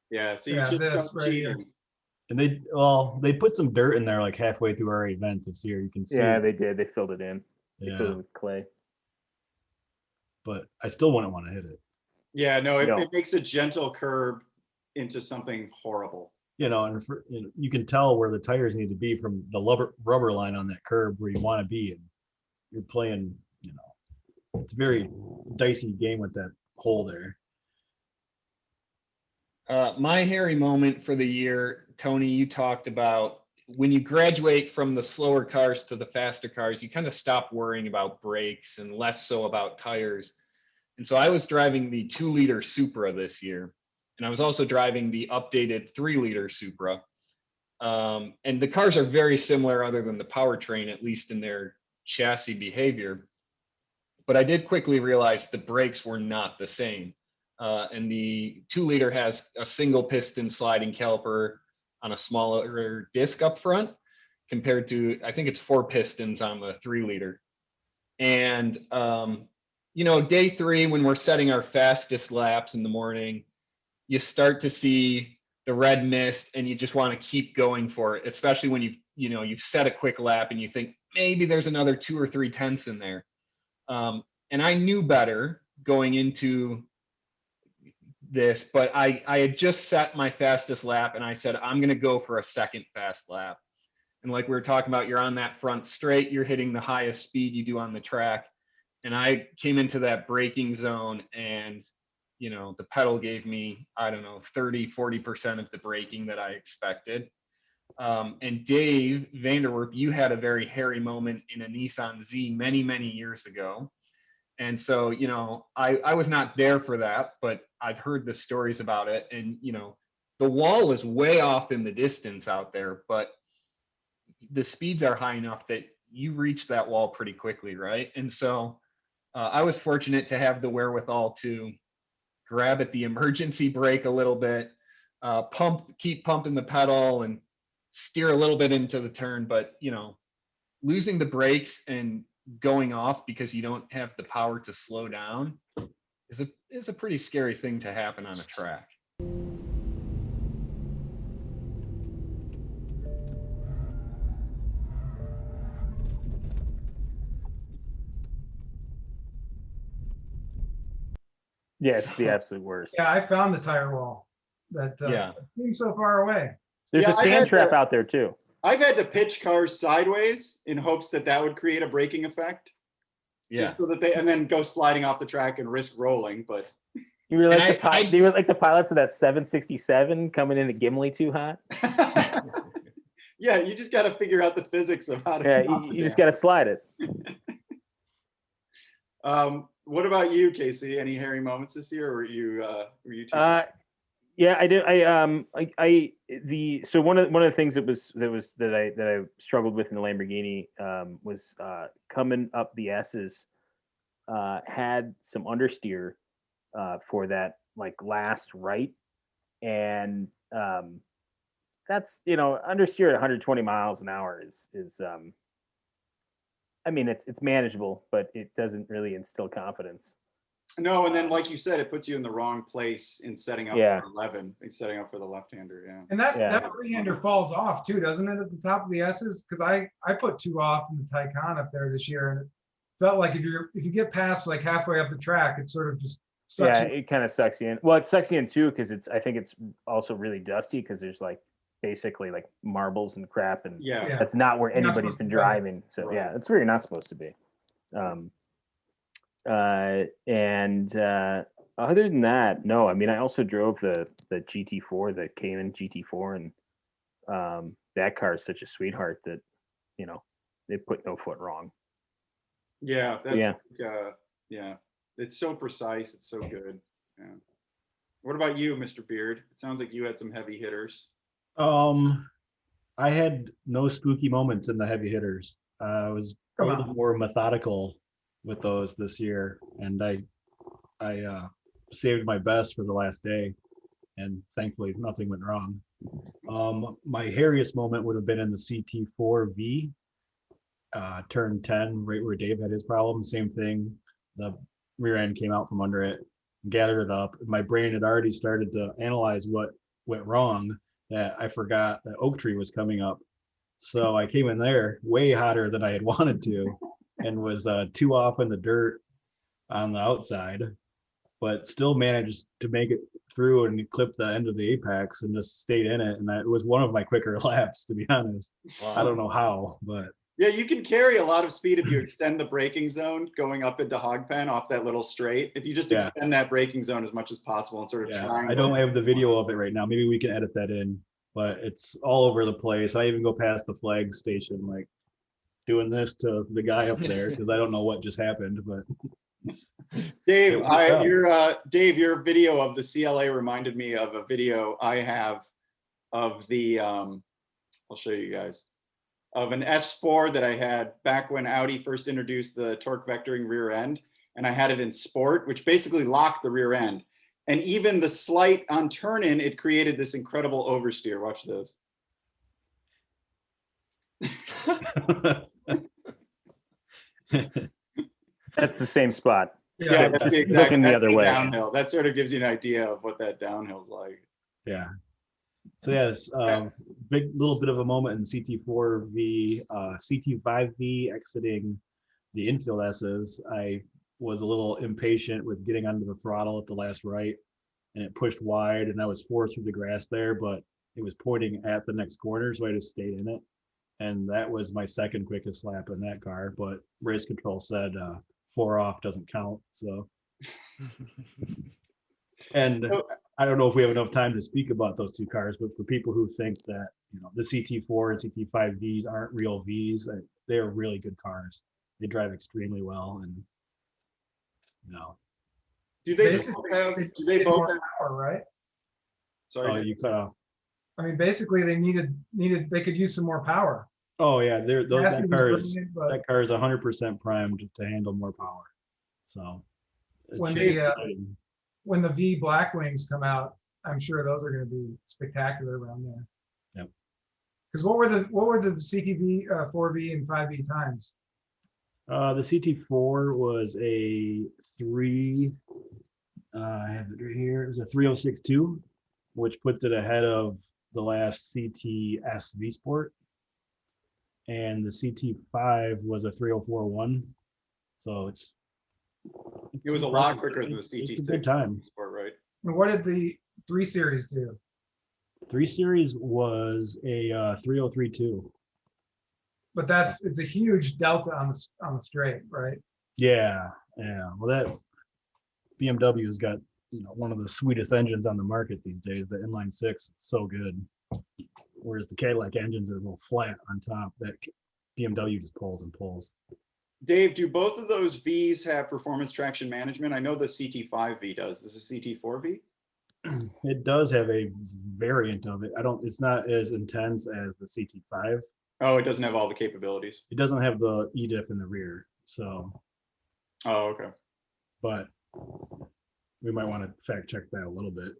Yeah. So you Yeah, just this jumped right here. cheating. and they put some dirt in there like halfway through our event this year. You can see. Yeah, it. they did. They filled it in. They filled it Yeah, with clay. but I still wouldn't want to hit it. Yeah. No, No. it makes a gentle curb into something horrible. You know, and you can tell where the tires need to be from the rubber line on that curb where you want to be, and you're playing. You know, it's a very dicey game with that hole there. My hairy moment for the year, Tony, you talked about when you graduate from the slower cars to the faster cars, you kind of stop worrying about brakes and less so about tires. And so I was driving the 2-liter Supra this year, and I was also driving the updated 3-liter Supra. And the cars are very similar other than the powertrain, at least in their chassis behavior. But I did quickly realize the brakes were not the same. And the 2-liter has a single piston sliding caliper on a smaller disc up front compared to, I think it's 4 pistons on the 3-liter. And, you know, day 3, when we're setting our fastest laps in the morning, you start to see the red mist, and you just want to keep going for it, especially when you've set a quick lap and you think maybe there's another 2 or 3 tenths in there. And I knew better going into this, but I had just set my fastest lap and I said, I'm going to go for a second fast lap. And like we were talking about, you're on that front straight, you're hitting the highest speed you do on the track. And I came into that braking zone and, the pedal gave me, I don't know, 30, 40% of the braking that I expected. And Dave Vanderwerp, you had a very hairy moment in a Nissan Z many, many years ago. And so, I was not there for that, but I've heard the stories about it. And, the wall is way off in the distance out there, but the speeds are high enough that you reach that wall pretty quickly, right? And so I was fortunate to have the wherewithal to grab at the emergency brake a little bit, keep pumping the pedal and steer a little bit into the turn. But, losing the brakes and going off because you don't have the power to slow down is a pretty scary thing to happen on a track. Yeah, it's the absolute worst. Yeah, I found the tire wall. That seems so far away. There's a sand trap out there too. I've had to pitch cars sideways in hopes that would create a braking effect. Yeah. Just so that and then go sliding off the track and risk rolling. But you were like you were like the pilots of that 767 coming into Gimli too hot. Yeah, you just got to figure out the physics of how to. Yeah, you just got to slide it. What about you, Casey? Any hairy moments this year, or were you too? Yeah, I did. So one of the things that I struggled with in the Lamborghini was coming up the S's. Had some understeer for that last right, and that's understeer at 120 miles an hour is I mean, it's manageable, but it doesn't really instill confidence. No, and then like you said, it puts you in the wrong place in setting up for 11, setting up for the left-hander. Yeah. And that three-hander falls off too, doesn't it, at the top of the S's? Because I put 2 off in the Taycan up there this year, and it felt like if you get past halfway up the track, it sort of just sucks you. It kind of sucks you in. Well, it sucks you in too because I think it's also really dusty because there's basically marbles and crap, and that's not where anybody's been driving. So it's where you're not supposed to be. And other than that, no. I mean, I also drove the GT4, the Cayman GT4, and that car is such a sweetheart that it put no foot wrong. Yeah, that's it's so precise. It's so good. Yeah. What about you, Mr. Beard? It sounds like you had some heavy hitters. I had no spooky moments in the heavy hitters. I was a little more methodical with those this year, and I saved my best for the last day, and thankfully nothing went wrong. My hairiest moment would have been in the CT4V, turn 10, right where Dave had his problem. Same thing, the rear end came out from under it, gathered it up. My brain had already started to analyze what went wrong, that I forgot that oak tree was coming up. So I came in there way hotter than I had wanted to, and was 2 off in the dirt on the outside, but still managed to make it through and clip the end of the apex and just stayed in it. And that was one of my quicker laps, to be honest. Wow. I don't know how, but. Yeah, you can carry a lot of speed if you extend the braking zone going up into hog pen off that little straight. If you just extend that braking zone as much as possible and sort of try. I don't have the video of it right now. Maybe we can edit that in, but it's all over the place. I even go past the flag station, doing this to the guy up there because I don't know what just happened. But Dave, your video of the CLA reminded me of a video I have of the I'll show you guys, of an S4 that I had back when Audi first introduced the torque vectoring rear end, and I had it in sport, which basically locked the rear end. And even the slight on turn in, it created this incredible oversteer. Watch this. That's the same spot. Yeah, that's the exact looking the other way. Downhill. That sort of gives you an idea of what that downhill's like. Yeah. So yes, big little bit of a moment in CT4V, CT5V exiting the infield S's. I was a little impatient with getting onto the throttle at the last right, and it pushed wide, and I was forced through the grass there, but it was pointing at the next corner, so I just stayed in it. And that was my second quickest lap in that car, but race control said 4 off doesn't count. So, and I don't know if we have enough time to speak about those two cars, but for people who think that, you know, the CT4 and CT5Vs aren't real Vs, they're really good cars. They drive extremely well, and you know. Do they Basically, both have? they Do they needed both more have? power, right? Sorry. Oh, Nick. you cut off. I mean, basically, they needed they could use some more power. Oh yeah, Chassis was brilliant, but that car is 100% primed to handle more power. So it when should be the exciting. when the V Blackwings come out, I'm sure those are going to be spectacular around there. Yep. Because what were the CTV 4V and 5V times? The CT4 was a 3. I have it right here. It was a 306.2, which puts it ahead of the last CTS V Sport. And the CT5 was a 304.1. So it was a lot quicker than the It's a CT6 good time. Sport, right? And what did the 3 Series do? 3 Series was a 303.2. But it's a huge delta on the straight, right? Yeah. Well, that BMW's got, you know, one of the sweetest engines on the market these days. The inline 6, it's so good. Whereas the Cadillac engines are a little flat on top. That BMW just pulls and pulls. Dave, do both of those Vs have performance traction management? I know the CT5V does. Does the CT4V? It does have a variant of it. It's not as intense as the CT5. Oh, it doesn't have all the capabilities. It doesn't have the EDIF in the rear. So, Oh, okay. but we might want to fact check that a little bit.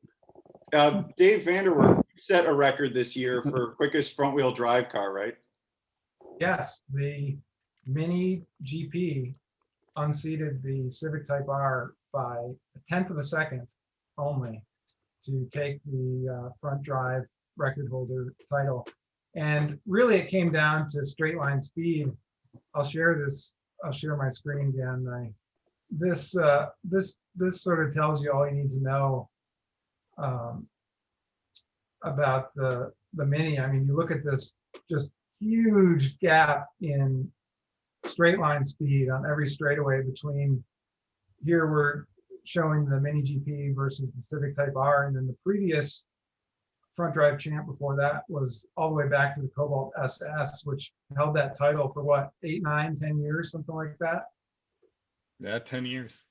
Dave Vanderwerf set a record this year for quickest front wheel drive car, right? Yes, the Mini GP unseated the Civic Type R by 1/10 of a second only to take the front drive record holder title. And really it came down to straight line speed. I'll share my screen again. This sort of tells you all you need to know about the Mini. I mean, you look at this just huge gap in straight line speed on every straightaway between, here we're showing the Mini GP versus the Civic Type R, and then the previous front drive champ before that was all the way back to the Cobalt SS, which held that title for what, 8, 9, 10 years, something like that. Yeah, 10 years.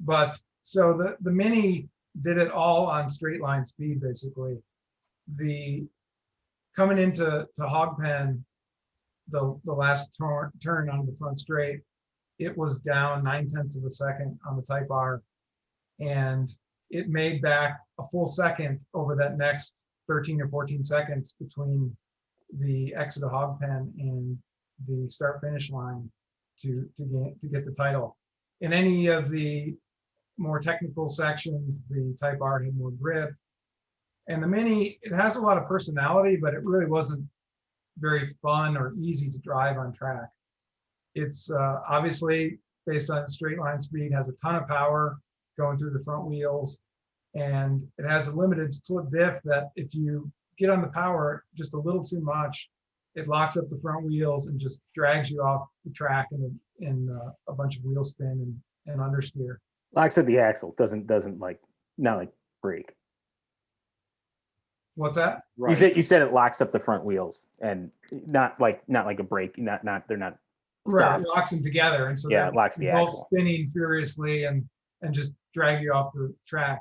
But so the Mini did it all on straight line speed, basically. Coming into Hogpen, the last turn on the front straight, it was down 9/10 of a second on the Type R, and it made back a full second over that next 13 or 14 seconds between the exit of Hogpen and the start finish line to get the title. In any of the more technical sections, the Type R had more grip, and the Mini, it has a lot of personality, but it really wasn't very fun or easy to drive on track. It's obviously based on straight line speed, has a ton of power going through the front wheels, and it has a limited slip diff that if you get on the power just a little too much, it locks up the front wheels and just drags you off the track in a bunch of wheel spin and understeer. Locks up the axle, doesn't like, not like brake. What's that? Right. You said it locks up the front wheels and not like a brake, they're not Right, stopped. it locks them together, and so Yeah, they're it locks the both axle. spinning furiously and just drag you off the track.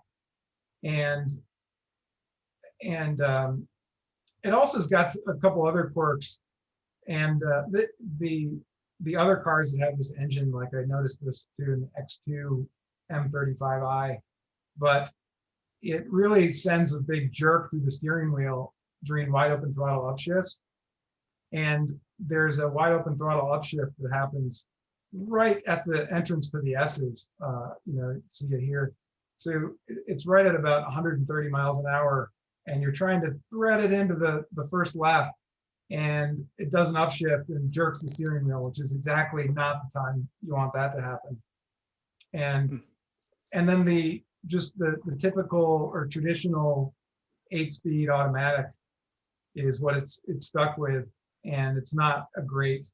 And it also has got a couple other quirks. And the other cars that have this engine, like I noticed this too in the X2 M35i, but it really sends a big jerk through the steering wheel during wide open throttle upshifts. And there's a wide open throttle upshift that happens right at the entrance to the S's. See it here. So it's right at about 130 miles an hour and you're trying to thread it into the first left, and it does an upshift and jerks the steering wheel, which is exactly not the time you want that to happen. And then the typical or traditional 8-speed automatic is what it's stuck with, and it's not a great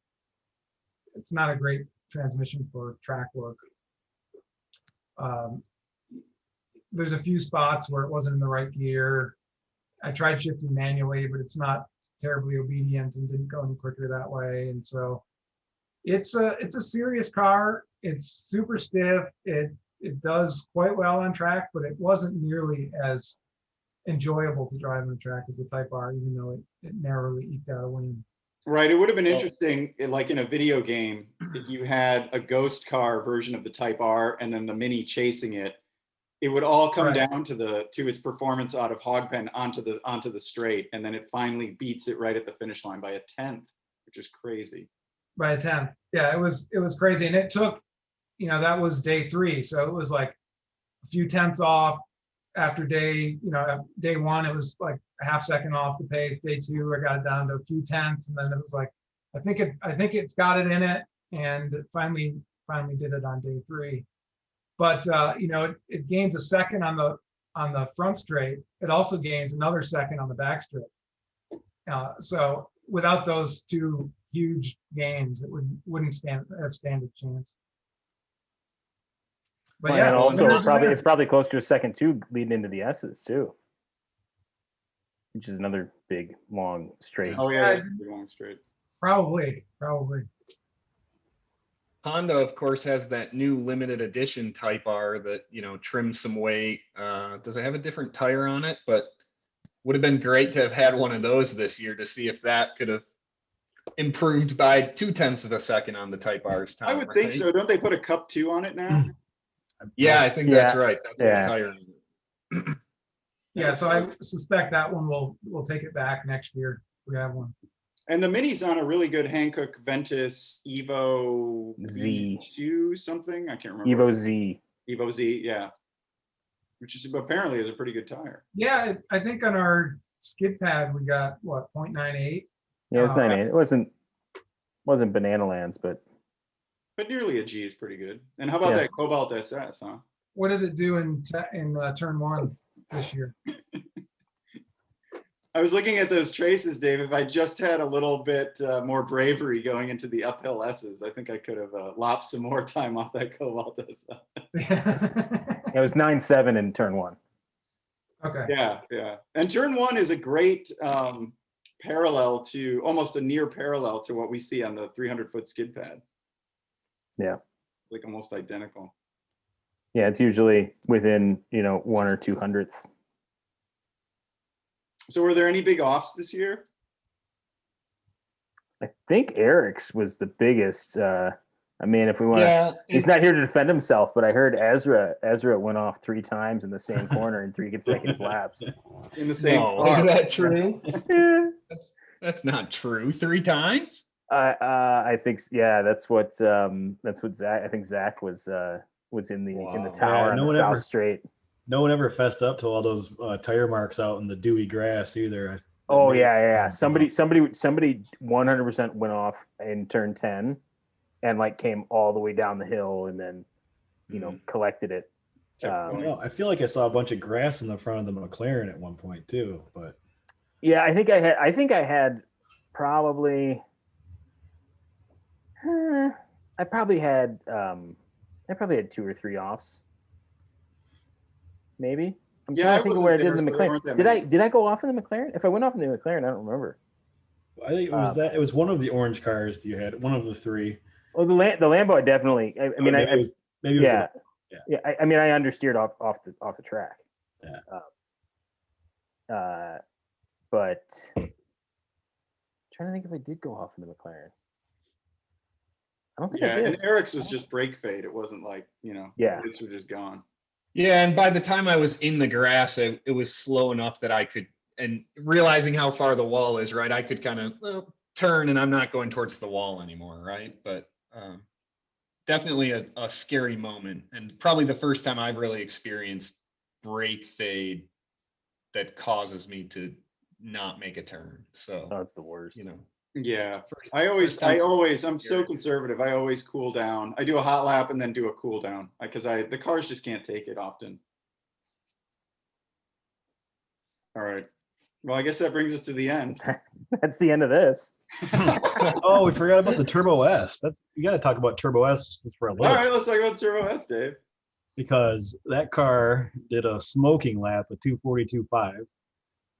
transmission for track work. There's a few spots where it wasn't in the right gear. I tried shifting manually, but it's not terribly obedient and didn't go any quicker that way. And so it's a serious car. It's super stiff. It does quite well on track, but it wasn't nearly as enjoyable to drive on the track as the Type R, even though it narrowly eked out a win. Right. It would have been interesting, like in a video game, if you had a ghost car version of the Type R and then the Mini chasing it. It would all come down to its performance out of Hogpen onto the straight, and then it finally beats it right at the finish line by a 10th, which is crazy. By a 10th, yeah, it was crazy, and it took, that was day 3, so it was like a few tenths off after day 1. It was like a half second off the pace. Day 2, I got it down to a few tenths, and then it was like, I think it's got it in it, and it finally did it on day 3. But it gains a second on the front straight. It also gains another second on the back straight. So without those two huge gains, it wouldn't stand a chance. But and also it's probably close to a second too, leading into the S's too, which is another big long straight. Oh yeah, big long straight. Probably. Honda, of course, has that new limited edition Type R that, trims some weight. Does it have a different tire on it? But would have been great to have had one of those this year to see if that could have improved by 0.2 of a second on the Type R's time. I would think so. Don't they put a Cup 2 on it now? Yeah, I think that's right. That's the tire. Yeah, so I suspect that one we'll take it back next year if we have one. And the Mini's on a really good Hankook Ventus Evo Z2 something. I can't remember. Evo Z. Evo Z, yeah. Which is apparently is a pretty good tire. Yeah, I think on our skid pad we got what, 0.98. Yeah, it's 0.98. It wasn't Banana Lands, but nearly a G is pretty good. And how about that Cobalt SS, huh? What did it do in turn 1 this year? I was looking at those traces, Dave. If I just had a little bit more bravery going into the uphill S's, I think I could have lopped some more time off that Cobalt SS. It was 9.7 in turn 1. Okay. Yeah. And turn 1 is a great parallel to, almost a near parallel to what we see on the 300-foot skid pad. Yeah. It's like almost identical. Yeah, it's usually within, 1 or 2 hundredths. So were there any big offs this year? I think Eric's was the biggest. If we want he's not here to defend himself, but I heard Ezra went off 3 times in the same corner in 3 consecutive laps. In the same car. Is that true? That's not true. 3 times? I think that's what Zach. I think Zach was in the tower on the South Straight. No one ever fessed up to all those tire marks out in the dewy grass either. Oh yeah. Somebody 100% went off in turn 10, and came all the way down the hill, and then collected it. I feel like I saw a bunch of grass in the front of the McLaren at one point too, but yeah, I think I had probably. I probably had 2 or 3 offs. Maybe. I'm trying to think of where I did in the McLaren. Did I go off in the McLaren? If I went off in the McLaren, I don't remember. I think it was it was one of the orange cars you had, one of the 3. Oh, the Lambo, I definitely. I mean, I understeered off the track. Yeah. But I'm trying to think if I did go off in the McLaren. I don't think I did. And Eric's was just brake fade. It wasn't like, brakes were just gone. Yeah, and by the time I was in the grass, it was slow enough that I could, and realizing how far the wall is, right, I could kind of turn, and I'm not going towards the wall anymore, right? But definitely a scary moment, and probably the first time I've really experienced brake fade that causes me to not make a turn. So, Oh, it's the worst. you know, Yeah. first- I first time- always, I'm so You're- conservative. I always cool down. I do a hot lap and then do a cool down because the cars just can't take it often. All right. Well, I guess that brings us to the end. That's the end of this. Oh, we forgot about the Turbo S. You got to talk about Turbo S just for a All little, right, let's talk about Turbo S, Dave. because that car did a smoking lap of 242.5,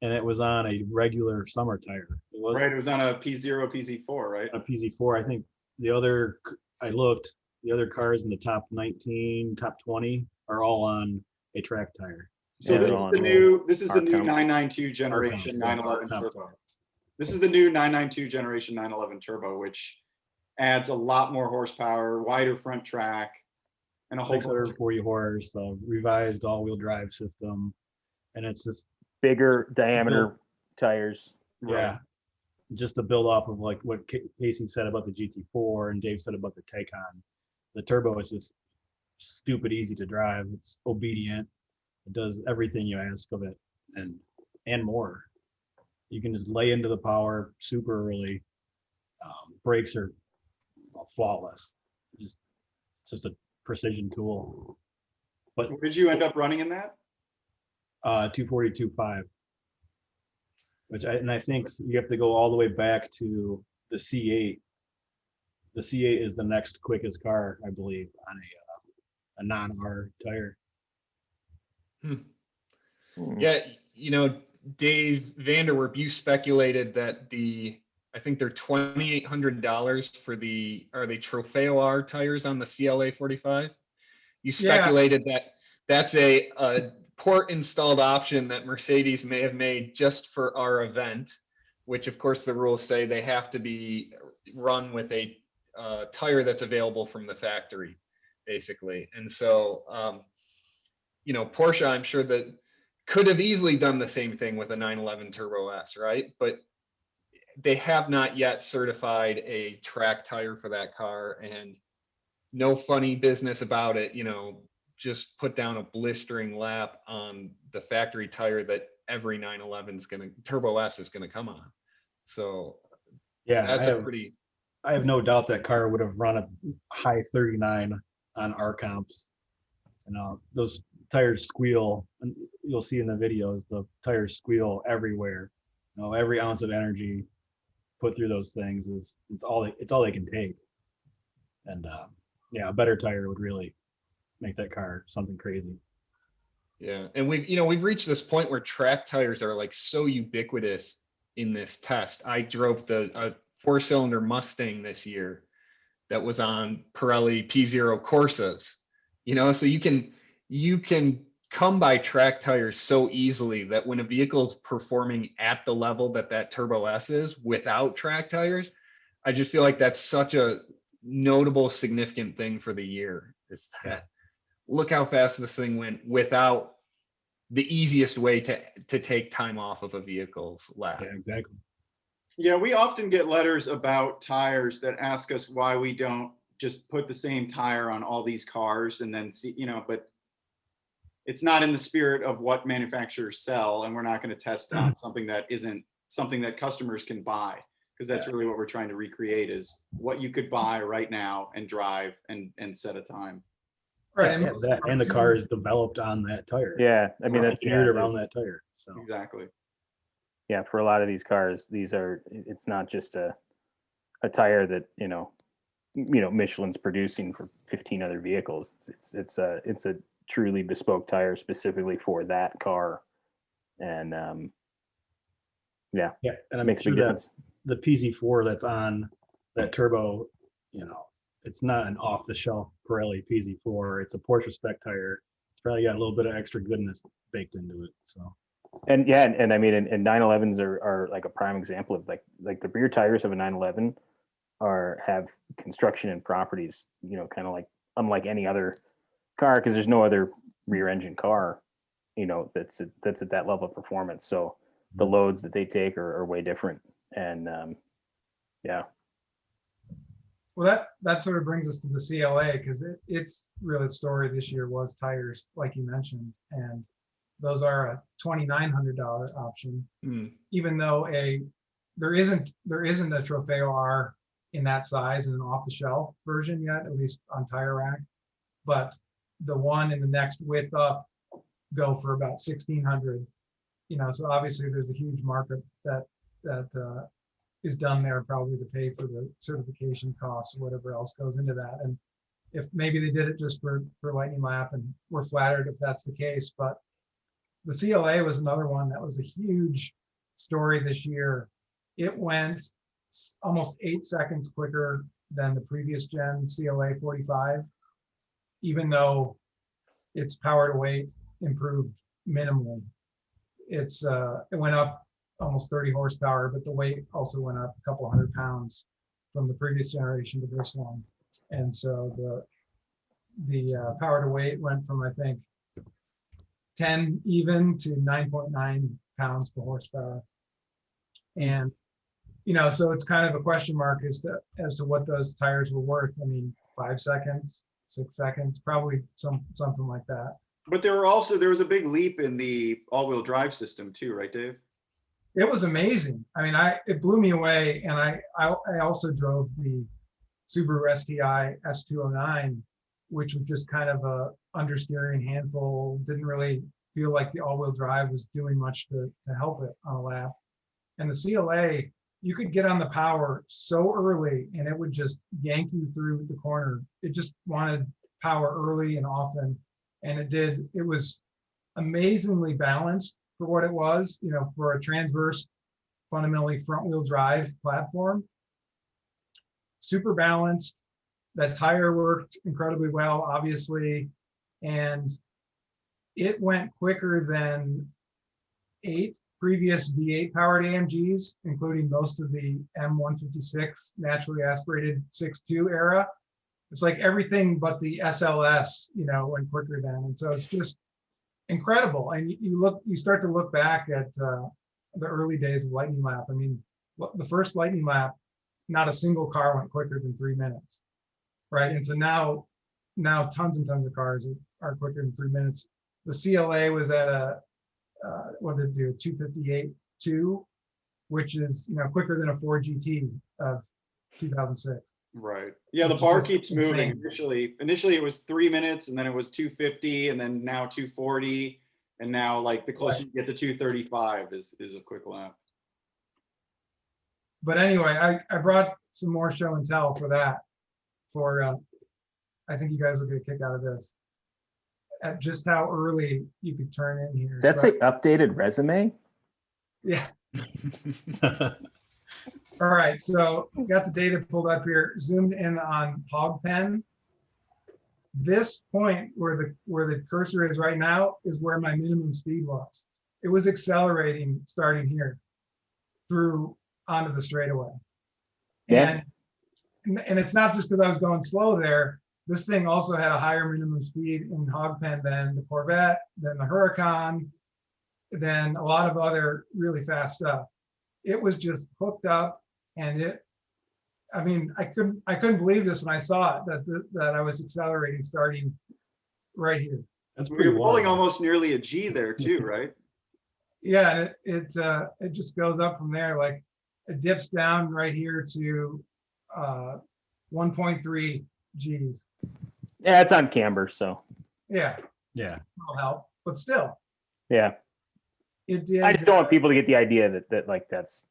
and it was on a regular summer tire. It was Right, it was on a P0, PZ4, right? a PZ4. I think I looked, the other cars in the top 19, top 20 are all on a track tire. So Yeah, this they're is on the new, this is the our new comp. 992 generation Our 911 comp turbo. tire. This is the new 992 generation 911 turbo, which adds a lot more horsepower, wider front track, and a whole bunch of 640 horse, revised all-wheel drive system, and it's just Bigger diameter tires. yeah, just to build off of like what Casey said about the GT4 and Dave said about the Taycan. The turbo is just stupid easy to drive. It's obedient. It does everything you ask of it, and more. You can just lay into the power super early. Brakes are flawless. It's just a precision tool. But Did you end up running in that? 242.5, I think you have to go all the way back to the C8. The C8 is the next quickest car, I believe, on a non-R tire. Yeah, you know, Dave Vanderwerp, you speculated that I think they're $2,800 for are they Trofeo R tires on the CLA45? You speculated that that's a port installed option that Mercedes may have made just for our event, which of course the rules say they have to be run with a tire that's available from the factory, basically. And so, you know, Porsche, I'm sure that could have easily done the same thing with a 911 Turbo S, right? But they have not yet certified a track tire for that car, and no funny business about it, you know, just put down a blistering lap on the factory tire that every 911 Turbo S is gonna come on. So Yeah, that's I have no doubt that car would have run a high 39 on R comps. And those tires squeal, and you'll see in the videos, the tires squeal everywhere. You know, every ounce of energy put through those things it's all they can take. And yeah, a better tire would really make that car something crazy. Yeah, and we've reached this point where track tires are like so ubiquitous in this test. I drove a 4-cylinder Mustang this year that was on Pirelli P0 Corsas, you know, so you can come by track tires so easily that when a vehicle is performing at the level that Turbo S is without track tires, I just feel like that's such a notable, significant thing for the year. Is that look how fast this thing went without the easiest way to take time off of a vehicle's lap. Yeah, exactly. Yeah, we often get letters about tires that ask us why we don't just put the same tire on all these cars and then see, you know, but it's not in the spirit of what manufacturers sell, and we're not going to test out something that isn't something that customers can buy, because that's really what we're trying to recreate, is what you could buy right now and drive and set a time. Right. Yeah, and the car is developed on that tire. Yeah, I mean that's engineered around that tire. So Exactly. yeah, for a lot of these cars, it's not just a tire that you know Michelin's producing for 15 other vehicles. It's a truly bespoke tire specifically for that car, and yeah, and I makes a sure big that difference. the PZ4 that's on that turbo, you know, it's not an off-the-shelf Pirelli PZ4. It's a Porsche spec tire. It's probably got a little bit of extra goodness baked into it. So And yeah, and I mean, and 911s are like a prime example of like the rear tires of a 911 have construction and properties, you know, kind of like unlike any other car, because there's no other rear engine car, you know, that's at that level of performance. So the loads that they take are way different. And yeah. Well, that sort of brings us to the CLA, because its really story this year was tires, like you mentioned. And Those are a $2,900 option, Hmm. even though there isn't a Trofeo R in that size in an off-the-shelf version yet, at least on Tire Rack. But the one in the next width up go for about $1,600. So obviously there's a huge markup that is done there, probably to pay for the certification costs or whatever else goes into that. And if maybe they did it just for Lightning Lap, and we're flattered if that's the case. But the CLA was another one that was a huge story this year. It went almost 8 seconds quicker than the previous gen CLA45, even though its power to weight improved minimally. It went up almost 30 horsepower, but the weight also went up a couple hundred pounds from the previous generation to this one. And so the power to weight went from, I think, 10 even to 9.9 pounds per horsepower. And so it's kind of a question mark as to what those tires were worth. I mean, 5 seconds, 6 seconds, probably something like that. But there was a big leap in the all-wheel drive system too, right, Dave? It was amazing. I mean, it blew me away. And I also drove the Subaru STI S209, which was just kind of a understeering handful. Didn't really feel like the all-wheel drive was doing much to help it on a lap. And the CLA, you could get on the power so early and it would just yank you through the corner. It just wanted power early and often. And it did. It was amazingly balanced for what it was, for a transverse, fundamentally front-wheel drive platform. Super balanced. That tire worked incredibly well, obviously. And it went quicker than 8 previous V8 powered AMGs, including most of the M156 naturally aspirated 6.2 era. It's like everything but the SLS, went quicker then. And so it's just incredible. And you start to look back at the early days of Lightning Lap. I mean, the first Lightning Lap, not a single car went quicker than 3 minutes, right? And so now tons and tons of cars are quicker than 3 minutes. The CLA was at what did it do, 258.2, which is quicker than a Ford GT of 2006. Right. Yeah, the Which is bar just keeps moving. insane. Initially it was 3 minutes, and then it was 250, and then now 240, and now like the closer you get to 235 is a quick lap. But anyway, I brought some more show and tell for that. I think you guys will get a kick out of this. At just how early you could turn in here. That's an updated resume. Yeah. All right, so got the data pulled up here, zoomed in on Hogpen. This point where the cursor is right now is where my minimum speed was. It was accelerating starting here through onto the straightaway. Yeah. And it's not just because I was going slow there. This thing also had a higher minimum speed in Hogpen than the Corvette, than the Huracan, than a lot of other really fast stuff. It was just hooked up, and I couldn't believe this when I saw it, that I was accelerating starting right here. That's pretty You're pulling wild. almost nearly a G there too, right? Yeah, it just goes up from there. Like it dips down right here to 1.3 Gs. Yeah, it's on camber, so Yeah, Yeah. will help, but still, yeah. it did. I just don't want people to get the idea that like that's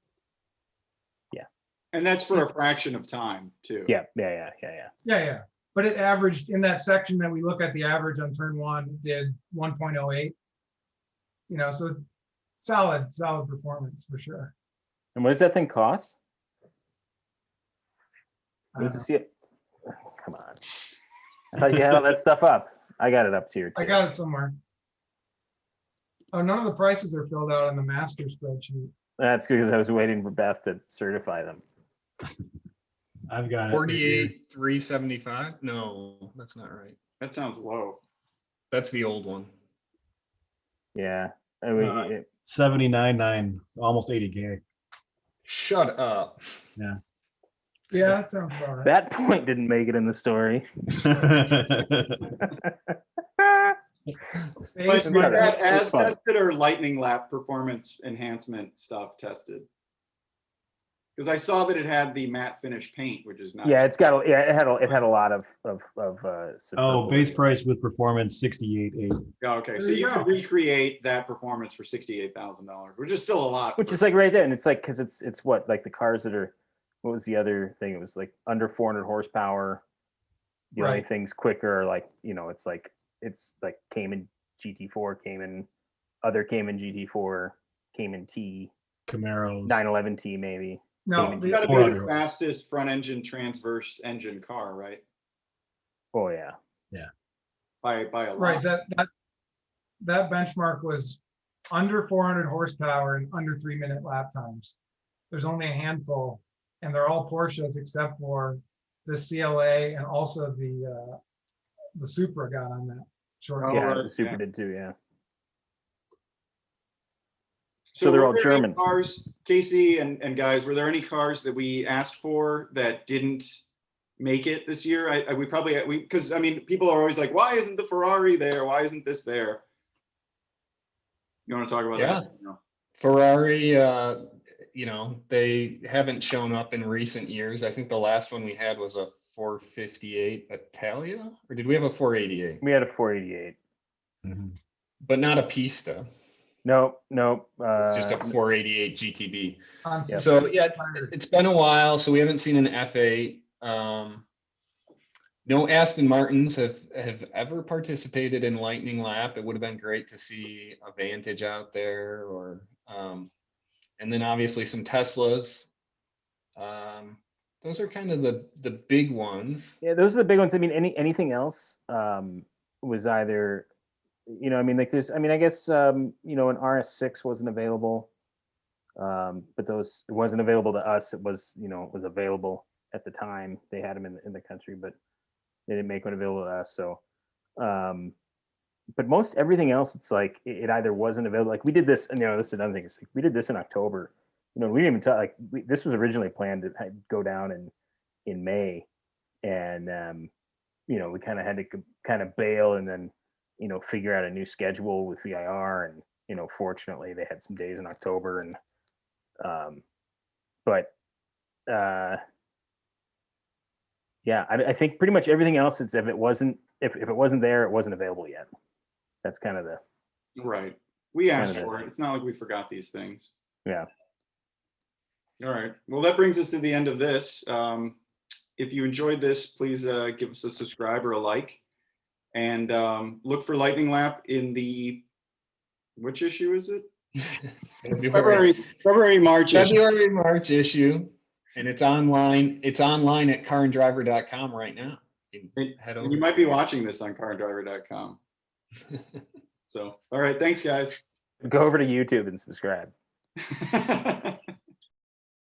And that's for a fraction of time too. yeah. Yeah. But it averaged in that section that we look at, the average on turn 1 did 1.08. So solid performance for sure. And what does that thing cost? What does it see it? Come on. I thought you had all that stuff up. I got it up here too. I got it somewhere. Oh, none of the prices are filled out on the master spreadsheet. That's because I was waiting for Beth to certify them. I've got it. right here. 48,375? No, that's not right. That sounds low. That's the old one. Yeah. I mean, Uh, 79.9, almost 80K. Shut up. Yeah, that sounds about right. that point didn't make it in the story. But Base was Yeah, that it's as fun. tested or lightning lap performance enhancement stuff tested? Because I saw that it had the matte finish paint, which is nice. Yeah, it had a lot of Oh, superb base work. price with performance, 68.8. Yeah, okay, There so you you could go. recreate that performance for $68,000, which is still a lot. Which for- is like right there, and it's like because it's what, like the cars that are, what was the other thing? It was like under 400 horsepower. The only Right. things quicker are like, it's like Cayman GT4, other Cayman GT4, Cayman T, Camaros. 911T maybe. No, Cayman It's the- got to be 400 the fastest front engine transverse engine car, right? Oh yeah. By a lot. right, that benchmark was under 400 horsepower and under 3-minute lap times. There's only a handful, and they're all Porsches except for the CLA and also the Supra got on that short. Oh, Yeah, right, the Super yeah. did too. Yeah. So So they're were all there any German. cars, Casey and guys, were there any cars that we asked for that didn't make it this year? Because I mean, people are always like, why isn't the Ferrari there? Why isn't this there? You want to talk about Yeah. that? No. Ferrari, they haven't shown up in recent years. I think the last one we had was a 458 Italia, or did we have a 488? We had a 488. Mhm. But not a Pista, Nope. just a 488 GTB. On Yeah. So Suzuki yeah, tires. it's been a while, so we haven't seen an F8. No Aston Martins have ever participated in Lightning Lap. It would have been great to see a Vantage out there, or and then obviously some Teslas. Those are kind of the big ones. Yeah, those are the big ones. I mean, anything else was either, I mean, like there's, I mean, I guess, an RS6 wasn't available, but it wasn't available to us. It was, it was available at the time. They had them in the country, but they didn't make one available to us. So, but most everything else, it's like it either wasn't available. Like we did this, and this is another thing. It's like we did this in October. We didn't even talk. Like this was originally planned to go down in May, and we kind of had to kind of bail and then figure out a new schedule with VIR, and fortunately they had some days in October, and but yeah, I think pretty much everything else is if it wasn't there, it wasn't available yet. That's kind of the Right. We asked Kind of for it. It's not like we forgot these things. yeah. All right. Well, that brings us to the end of this. If you enjoyed this, please give us a subscribe or a like. And look for Lightning Lap in which issue is it? March issue. February, March issue, and it's online. It's online at carandriver.com right now. You can head And over. you might be watching this on cardriver.com. So, all right. Thanks, guys. Go over to YouTube and subscribe.